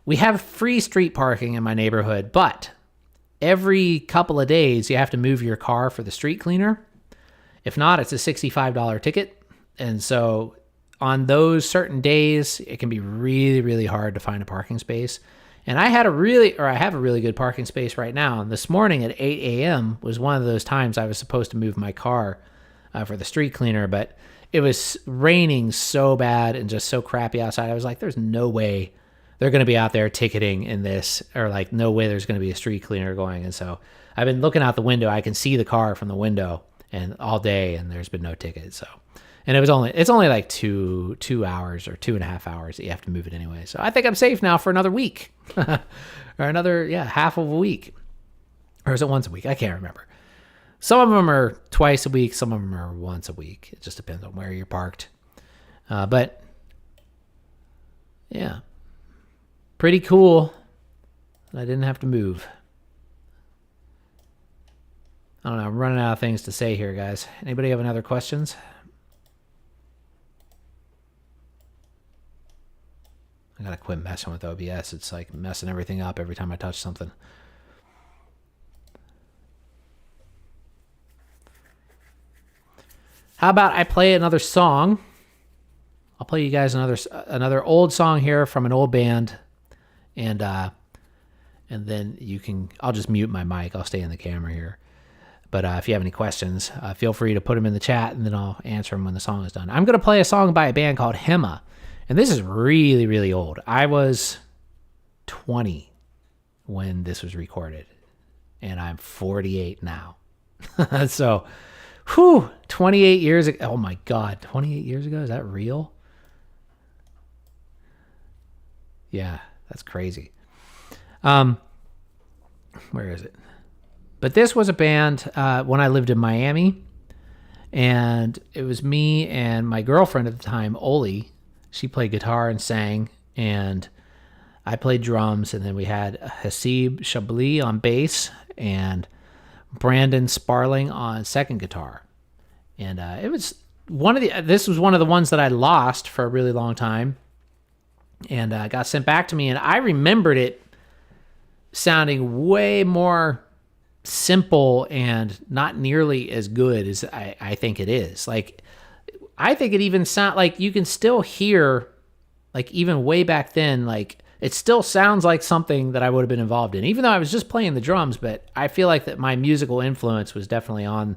we have free street parking in my neighborhood, but every couple of days you have to move your car for the street cleaner. If not, it's a $65 ticket. And so on those certain days, it can be really, really hard to find a parking space. And I have a really good parking space right now. And this morning at 8 a.m. was one of those times I was supposed to move my car for the street cleaner, but it was raining so bad and just so crappy outside. I was like, there's no way they're going to be out there ticketing in this, or no way there's going to be a street cleaner going. And so I've been looking out the window. I can see the car from the window and all day, and there's been no ticket. So, and it's only 2 hours or 2.5 hours that you have to move it anyway. So I think I'm safe now for another week or another, half of a week. Or is it once a week? I can't remember. Some of them are twice a week. Some of them are once a week. It just depends on where you're parked. But yeah, pretty cool. I didn't have to move. I don't know. I'm running out of things to say here, guys. Anybody have any other questions? I gotta quit messing with OBS. It's like messing everything up every time I touch something. How about I play another song? I'll play you guys another old song here from an old band, and then I'll just mute my mic. I'll stay in the camera here. But if you have any questions, feel free to put them in the chat, and then I'll answer them when the song is done. I'm going to play a song by a band called Hema, and this is really, really old. I was 20 when this was recorded, and I'm 48 now. So, 28 years ago. Oh my God, 28 years ago? Is that real? Yeah, that's crazy. Where is it? But this was a band when I lived in Miami, and it was me and my girlfriend at the time, Oli. She played guitar and sang, and I played drums, and then we had Hasib Chablis on bass and Brandon Sparling on second guitar. And it was this was one of the ones that I lost for a really long time, and got sent back to me, and I remembered it sounding way more simple and not nearly as good as I think it is. Like, I think it even sound like you can still hear, like, even way back then, like, it still sounds like something that I would have been involved in, even though I was just playing the drums. But I feel like that my musical influence was definitely on,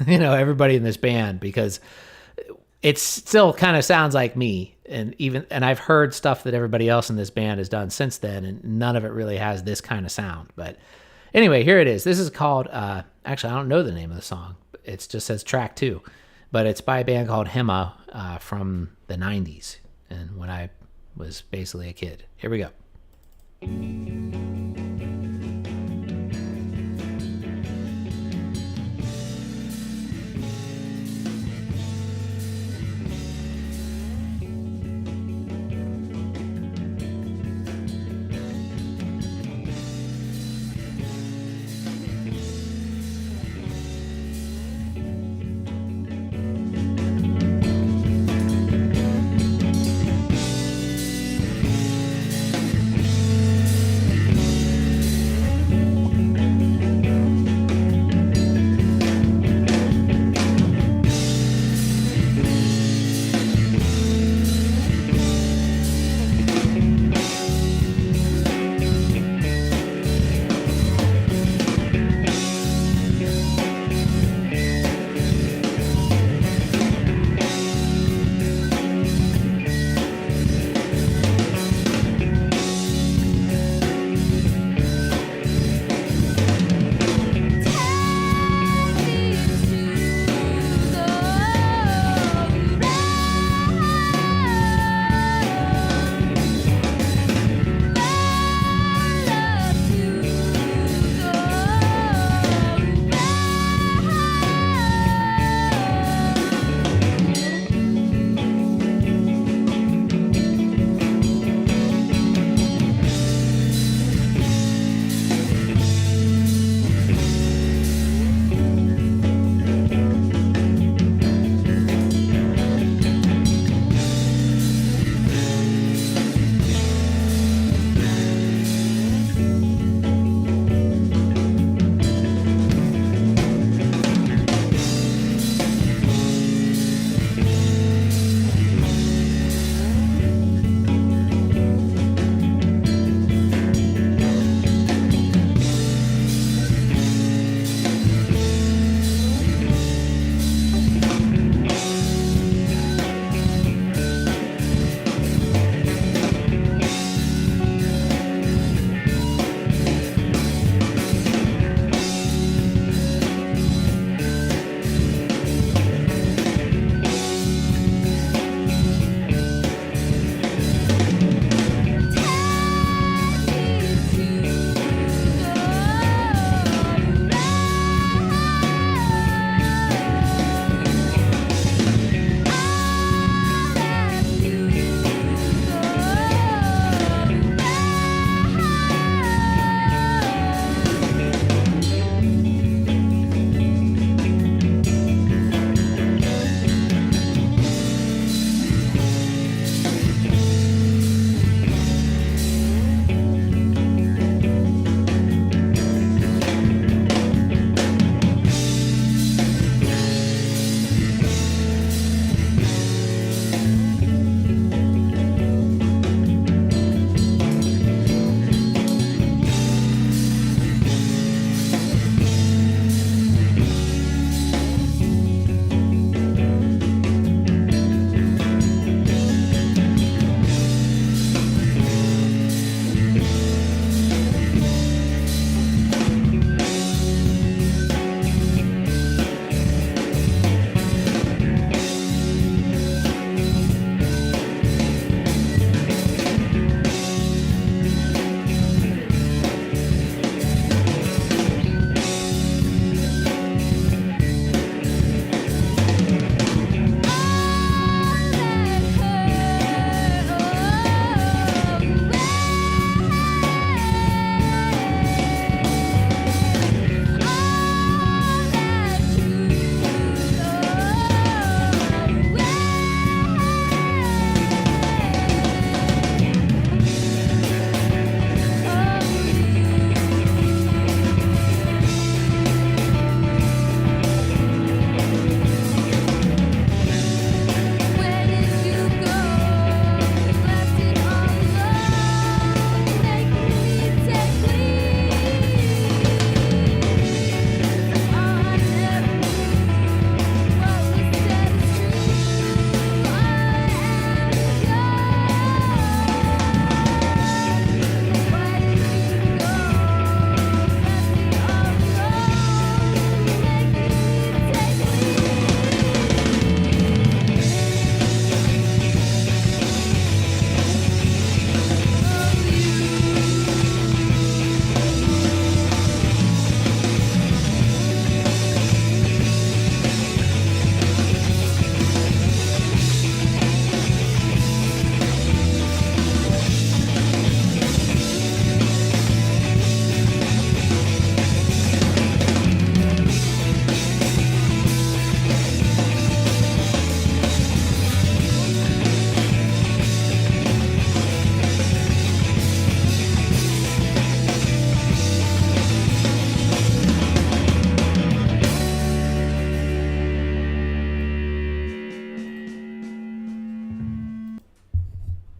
everybody in this band, because it still kind of sounds like me. And I've heard stuff that everybody else in this band has done since then, and none of it really has this kind of sound. But anyway, here it is. This is called, actually, I don't know the name of the song. It just says track 2, but it's by a band called Hema from the 90s, and when I was basically a kid. Here we go.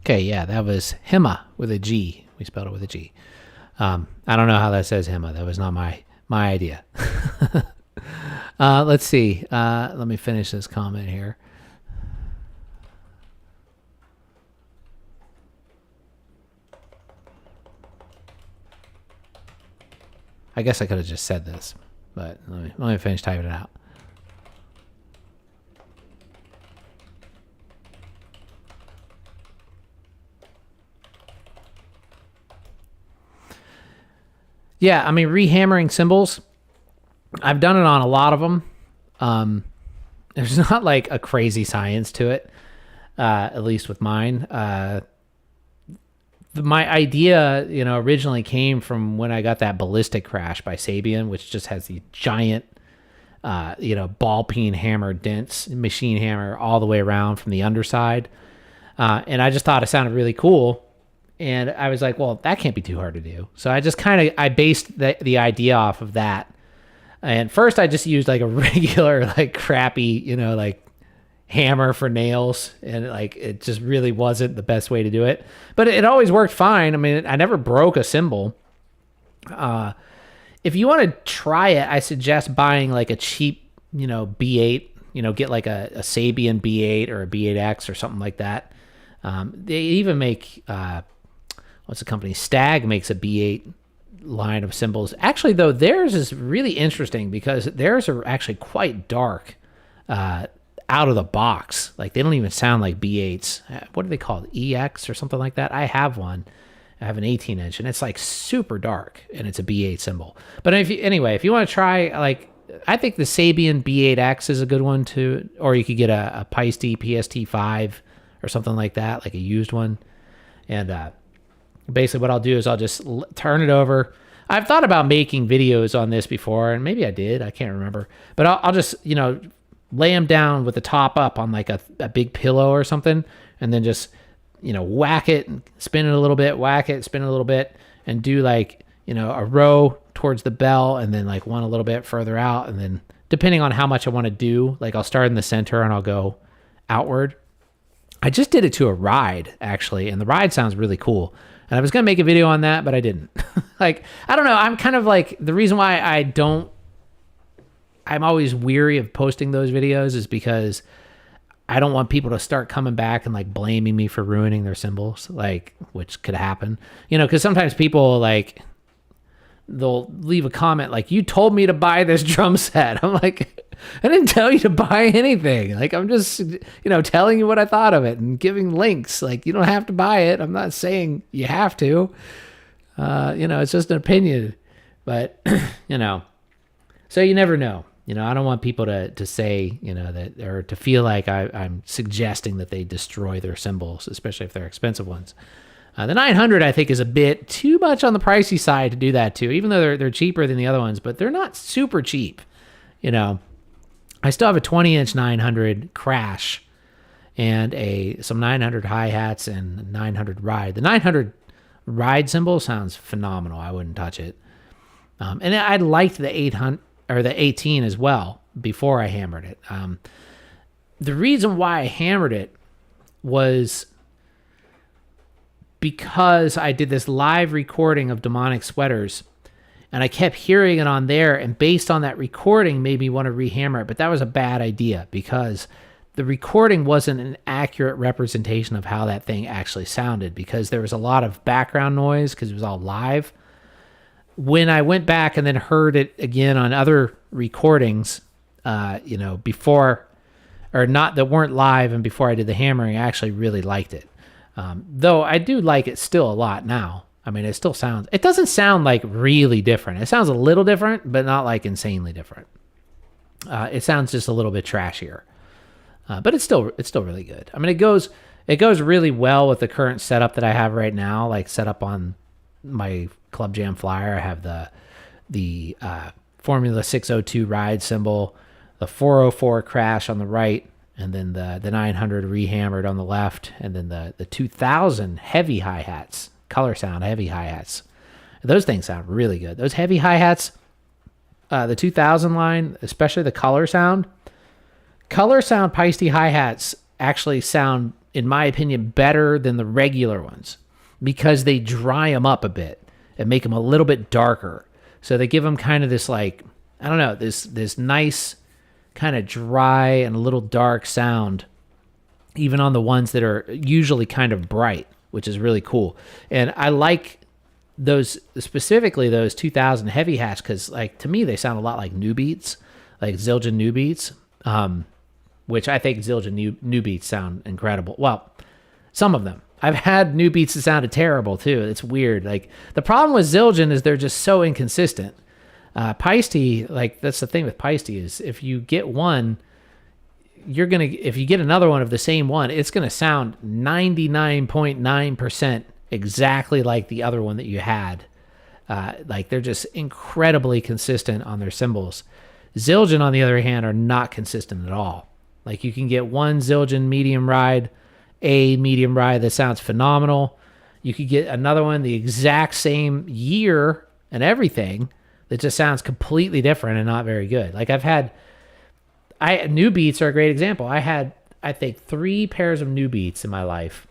Okay, yeah, that was Hema with a G. We spelled it with a G. I don't know how that says Hema. That was not my idea. Let's see. Let me finish this comment here. I guess I could have just said this, but let me finish typing it out. Yeah, I mean, rehammering cymbals, I've done it on a lot of them. There's not like a crazy science to it, at least with mine. My idea, originally came from when I got that ballistic crash by Sabian, which just has the giant, ball peen hammer dents, machine hammer all the way around from the underside. And I just thought it sounded really cool. And I was like, well, that can't be too hard to do. So I just I based the idea off of that. And first I just used like a regular, like crappy, like hammer for nails. And like, it just really wasn't the best way to do it, but it always worked fine. I mean, I never broke a cymbal. If you want to try it, I suggest buying like a cheap, B8, get like a Sabian B8 or a B8X or something like that. They even make, what's the company? Stag makes a B8 line of cymbals. Actually, though, theirs is really interesting because theirs are actually quite dark out of the box. Like, they don't even sound like B8s. What are they called? EX or something like that? I have one. I have an 18-inch, and it's like super dark, and it's a B8 cymbal. But if you want to try, like, I think the Sabian B8X is a good one too, or you could get a Peisty PST5 or something like that, like a used one. And basically what I'll do is I'll just turn it over. I've thought about making videos on this before, and maybe I did. I can't remember. But I'll just, lay them down with the top up on like a big pillow or something, and then just, whack it and spin it a little bit, whack it, spin it a little bit, and do like, a row towards the bell, and then like one a little bit further out. And then depending on how much I want to do, like I'll start in the center and I'll go outward. I just did it to a ride, actually, and the ride sounds really cool. And I was going to make a video on that, but I didn't. Like, I don't know. I'm kind of like, the reason why I'm always weary of posting those videos is because I don't want people to start coming back and like blaming me for ruining their cymbals, like, which could happen, because sometimes people like, they'll leave a comment like, you told me to buy this drum set. I'm like, I didn't tell you to buy anything. Like, I'm just, telling you what I thought of it and giving links. Like, you don't have to buy it. I'm not saying you have to. It's just an opinion. But, so you never know. I don't want people to say, that, or to feel like I'm suggesting that they destroy their cymbals, especially if they're expensive ones. The 900, I think, is a bit too much on the pricey side to do that too, even though they're cheaper than the other ones, but they're not super cheap. I still have a 20-inch 900 crash and some 900 hi-hats and 900 ride. The 900 ride cymbal sounds phenomenal. I wouldn't touch it. And I liked the 800 or the 18 as well before I hammered it. The reason why I hammered it was because I did this live recording of Demonic Sweaters, and I kept hearing it on there, and based on that recording made me want to rehammer it. But that was a bad idea because the recording wasn't an accurate representation of how that thing actually sounded, because there was a lot of background noise because it was all live. When I went back and then heard it again on other recordings, before, or not, that weren't live, and before I did the hammering, I actually really liked it. Though I do like it still a lot now. I mean, it doesn't sound like really different. It sounds a little different, but not like insanely different. It sounds just a little bit trashier. But it's still really good. I mean, it goes really well with the current setup that I have right now, like set up on my Club Jam Flyer. I have the Formula 602 ride cymbal, the 404 crash on the right, and then the 900 rehammered on the left, and then the 2000 heavy hi-hats, color sound heavy hi-hats. Those things sound really good. Those heavy hi-hats, the 2000 line, especially the color sound Peisty hi-hats actually sound in my opinion, better than the regular ones because they dry them up a bit and make them a little bit darker. So they give them kind of this like, I don't know, this nice kind of dry and a little dark sound, even on the ones that are usually kind of bright, which is really cool. And I like those, specifically those 2000 heavy hats, because like to me they sound a lot like new beats, like Zildjian new beats, which I think Zildjian new beats sound incredible. Well, some of them. I've had new beats that sounded terrible too. It's weird. Like the problem with Zildjian is they're just so inconsistent. Paiste, like that's the thing with Paiste is if you get one, if you get another one of the same one, it's gonna sound 99.9% exactly like the other one that you had. Like they're just incredibly consistent on their cymbals. Zildjian, on the other hand, are not consistent at all. Like you can get one Zildjian medium ride that sounds phenomenal. You could get another one the exact same year and everything that just sounds completely different and not very good. Like new beats are a great example. I had, I think, 3 pairs of new beats in my life.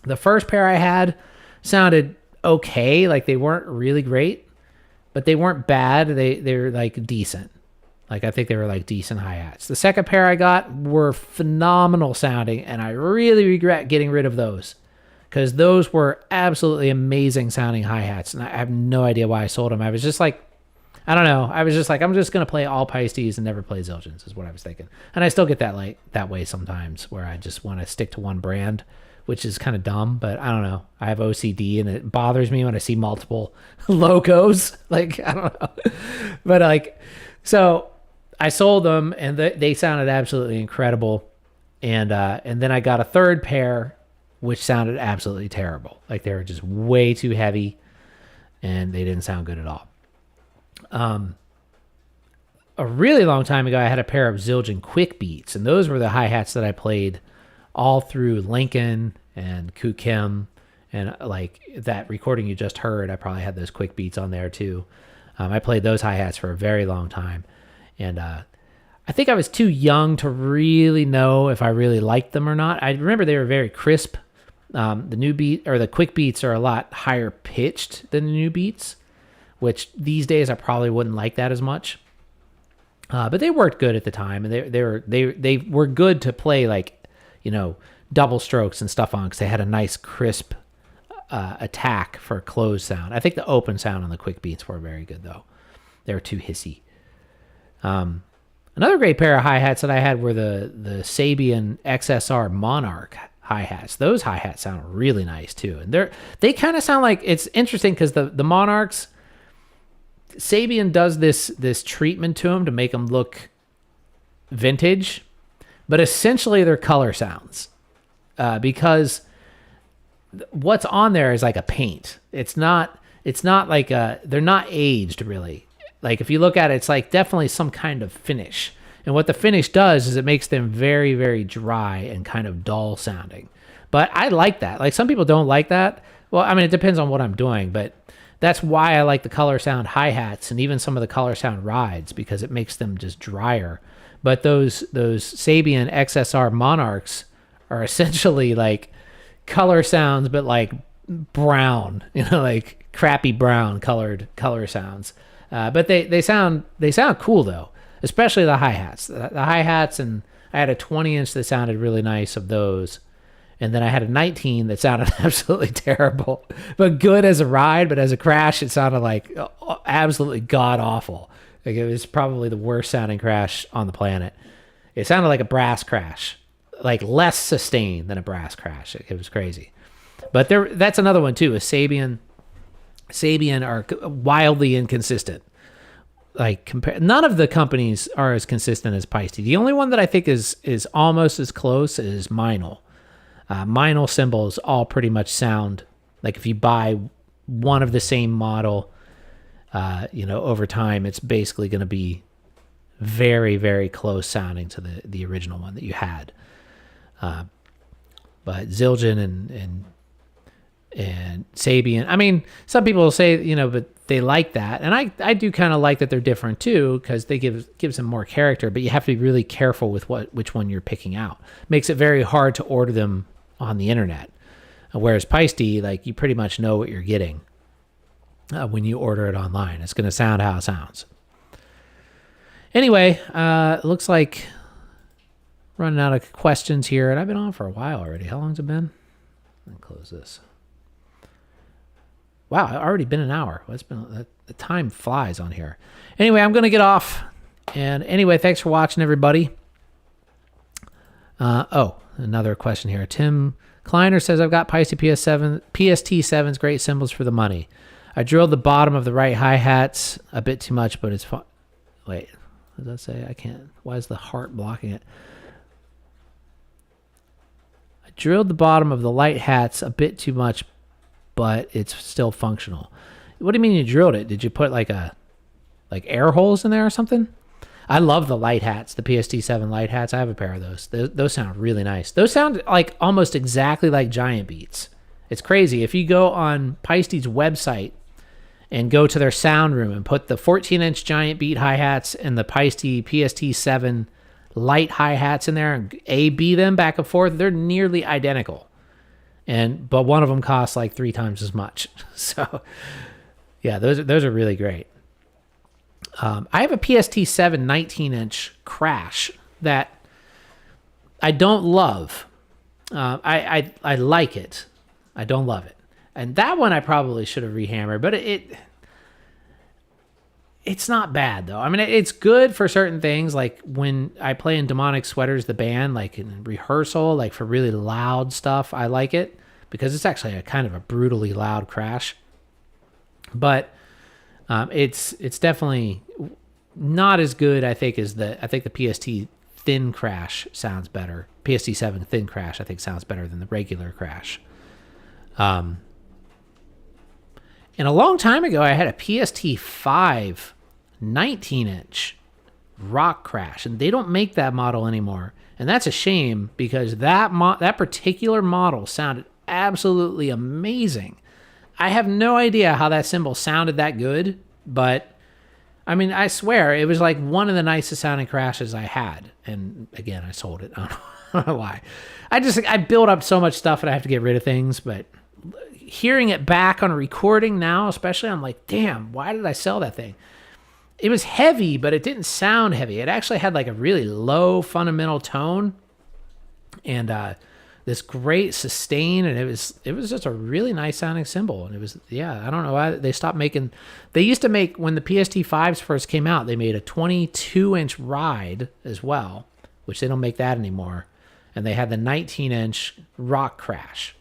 The first pair I had sounded okay, like they weren't really great, but they weren't bad. They were like decent. Like I think they were like decent hi-hats. The second pair I got were phenomenal sounding, and I really regret getting rid of those because those were absolutely amazing sounding hi-hats, and I have no idea why I sold them. I was just like, I don't know. I was just like, I'm just going to play all Paistes and never play Zildjians is what I was thinking. And I still get that way sometimes where I just want to stick to one brand, which is kind of dumb, but I don't know. I have OCD and it bothers me when I see multiple logos. Like, I don't know. But like, so I sold them and they sounded absolutely incredible. And then I got a third pair, which sounded absolutely terrible. Like they were just way too heavy and they didn't sound good at all. A really long time ago, I had a pair of Zildjian quick beats, and those were the hi-hats that I played all through Lincoln and Kukim, and like that recording you just heard, I probably had those quick beats on there too. I played those hi-hats for a very long time, and I think I was too young to really know if I really liked them or not. I remember they were very crisp. The new beat or the quick beats are a lot higher pitched than the new beats, which these days I probably wouldn't like that as much. But they worked good at the time, and they were good to play like, double strokes and stuff on because they had a nice crisp attack for closed sound. I think the open sound on the quick beats were very good though. They were too hissy. Another great pair of hi-hats that I had were the Sabian XSR Monarch hi-hats. Those hi-hats sound really nice too, and they kind of sound like, it's interesting because the Monarchs, Sabian does this treatment to them to make them look vintage, but essentially they're color sounds because what's on there is like a paint. It's not like they're not aged really. Like if you look at it, it's like definitely some kind of finish. And what the finish does is it makes them very, very dry and kind of dull sounding. But I like that. Like some people don't like that. Well, I mean, it depends on what I'm doing, but that's why I like the color sound hi-hats and even some of the color sound rides, because it makes them just drier. But those Sabian XSR Monarchs are essentially like color sounds, but like brown, like crappy brown color sounds. But they sound cool though, especially the hi-hats. The hi-hats, and I had a 20-inch that sounded really nice of those. And then I had a 19 that sounded absolutely terrible, but good as a ride, but as a crash, it sounded like absolutely god-awful. Like it was probably the worst sounding crash on the planet. It sounded like a brass crash, like less sustained than a brass crash. It was crazy. But that's another one too. Sabian are wildly inconsistent. Like none of the companies are as consistent as Paiste. The only one that I think is almost as close is Meinl. Meinl cymbals all pretty much sound like if you buy one of the same model, over time, it's basically going to be very, very close sounding to the original one that you had. But Zildjian and and Sabian. I mean, some people will say, you know, but they like that. And I do kind of like that they're different too, because they gives them more character, but you have to be really careful with which one you're picking out. Makes it very hard to order them on the internet. Whereas Paiste, like, you pretty much know what you're getting when you order it online. It's going to sound how it sounds. Anyway, it looks like running out of questions here, and I've been on for a while already. How long's it been? Let me close this. Wow, it's already been an hour. It's been, the time flies on here. Anyway, I'm going to get off. And anyway, thanks for watching, everybody. Another question here. Tim Kleiner says, I've got Paiste PST7's great cymbals for the money. I drilled the bottom of the right hi-hats a bit too much, but it's fine. Wait, what does that say? I can't. Why is the heart blocking it? I drilled the bottom of the light hats a bit too much, but it's still functional. What do you mean you drilled it? Did you put like air holes in there or something? I love the light hats, the PST7 light hats. I have a pair of those. Those sound really nice. Those sound like almost exactly like Giant Beats. It's crazy. If you go on Paiste's website and go to their sound room and put the 14-inch Giant Beat hi-hats and the Paiste PST7 light hi-hats in there and A-B them back and forth, they're nearly identical. But one of them costs like 3 times as much. So yeah, those are really great. I have a PST7 19-inch Crash that I don't love. I like it. I don't love it. And that one I probably should have rehammered, but it's not bad though. I mean, it's good for certain things, like when I play in Demonic Sweaters, the band, like in rehearsal, like for really loud stuff, I like it because it's actually a kind of a brutally loud crash. But it's definitely not as good, I think, as I think the PST thin crash sounds better. PST7 thin crash, I think, sounds better than the regular crash. And a long time ago, I had a PST5 19-inch rock crash, and they don't make that model anymore. And that's a shame because that particular model sounded absolutely amazing. I have no idea how that cymbal sounded that good, but I mean, I swear it was like one of the nicest sounding crashes I had. And again, I sold it. I don't know why. I built up so much stuff and I have to get rid of things, but hearing it back on a recording now, especially, I'm like, damn, why did I sell that thing? It was heavy, but it didn't sound heavy. It actually had like a really low fundamental tone and this great sustain, and it was just a really nice sounding cymbal. And it was, yeah, I don't know why they stopped making. They used to make, when the PST5s first came out, they made a 22-inch ride as well, which they don't make that anymore. And they had the 19-inch rock crash.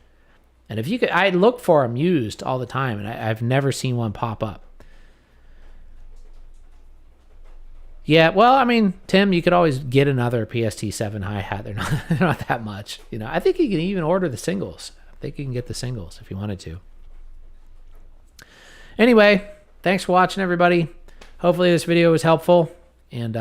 And if you could, I look for them used all the time, and I've never seen one pop up. Yeah, well, I mean, Tim, you could always get another PST7 hi-hat. They're not that much. You know, I think you can even order the singles. I think you can get the singles if you wanted to. Anyway, thanks for watching, everybody. Hopefully this video was helpful. And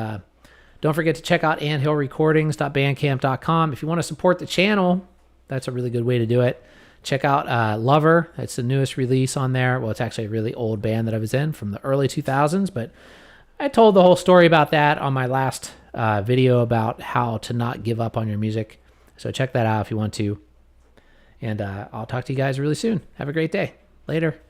don't forget to check out anthillrecordings.bandcamp.com. If you want to support the channel, that's a really good way to do it. Check out Lover. It's the newest release on there. Well, it's actually a really old band that I was in from the early 2000s, but I told the whole story about that on my last video about how to not give up on your music. So check that out if you want to. And I'll talk to you guys really soon. Have a great day. Later.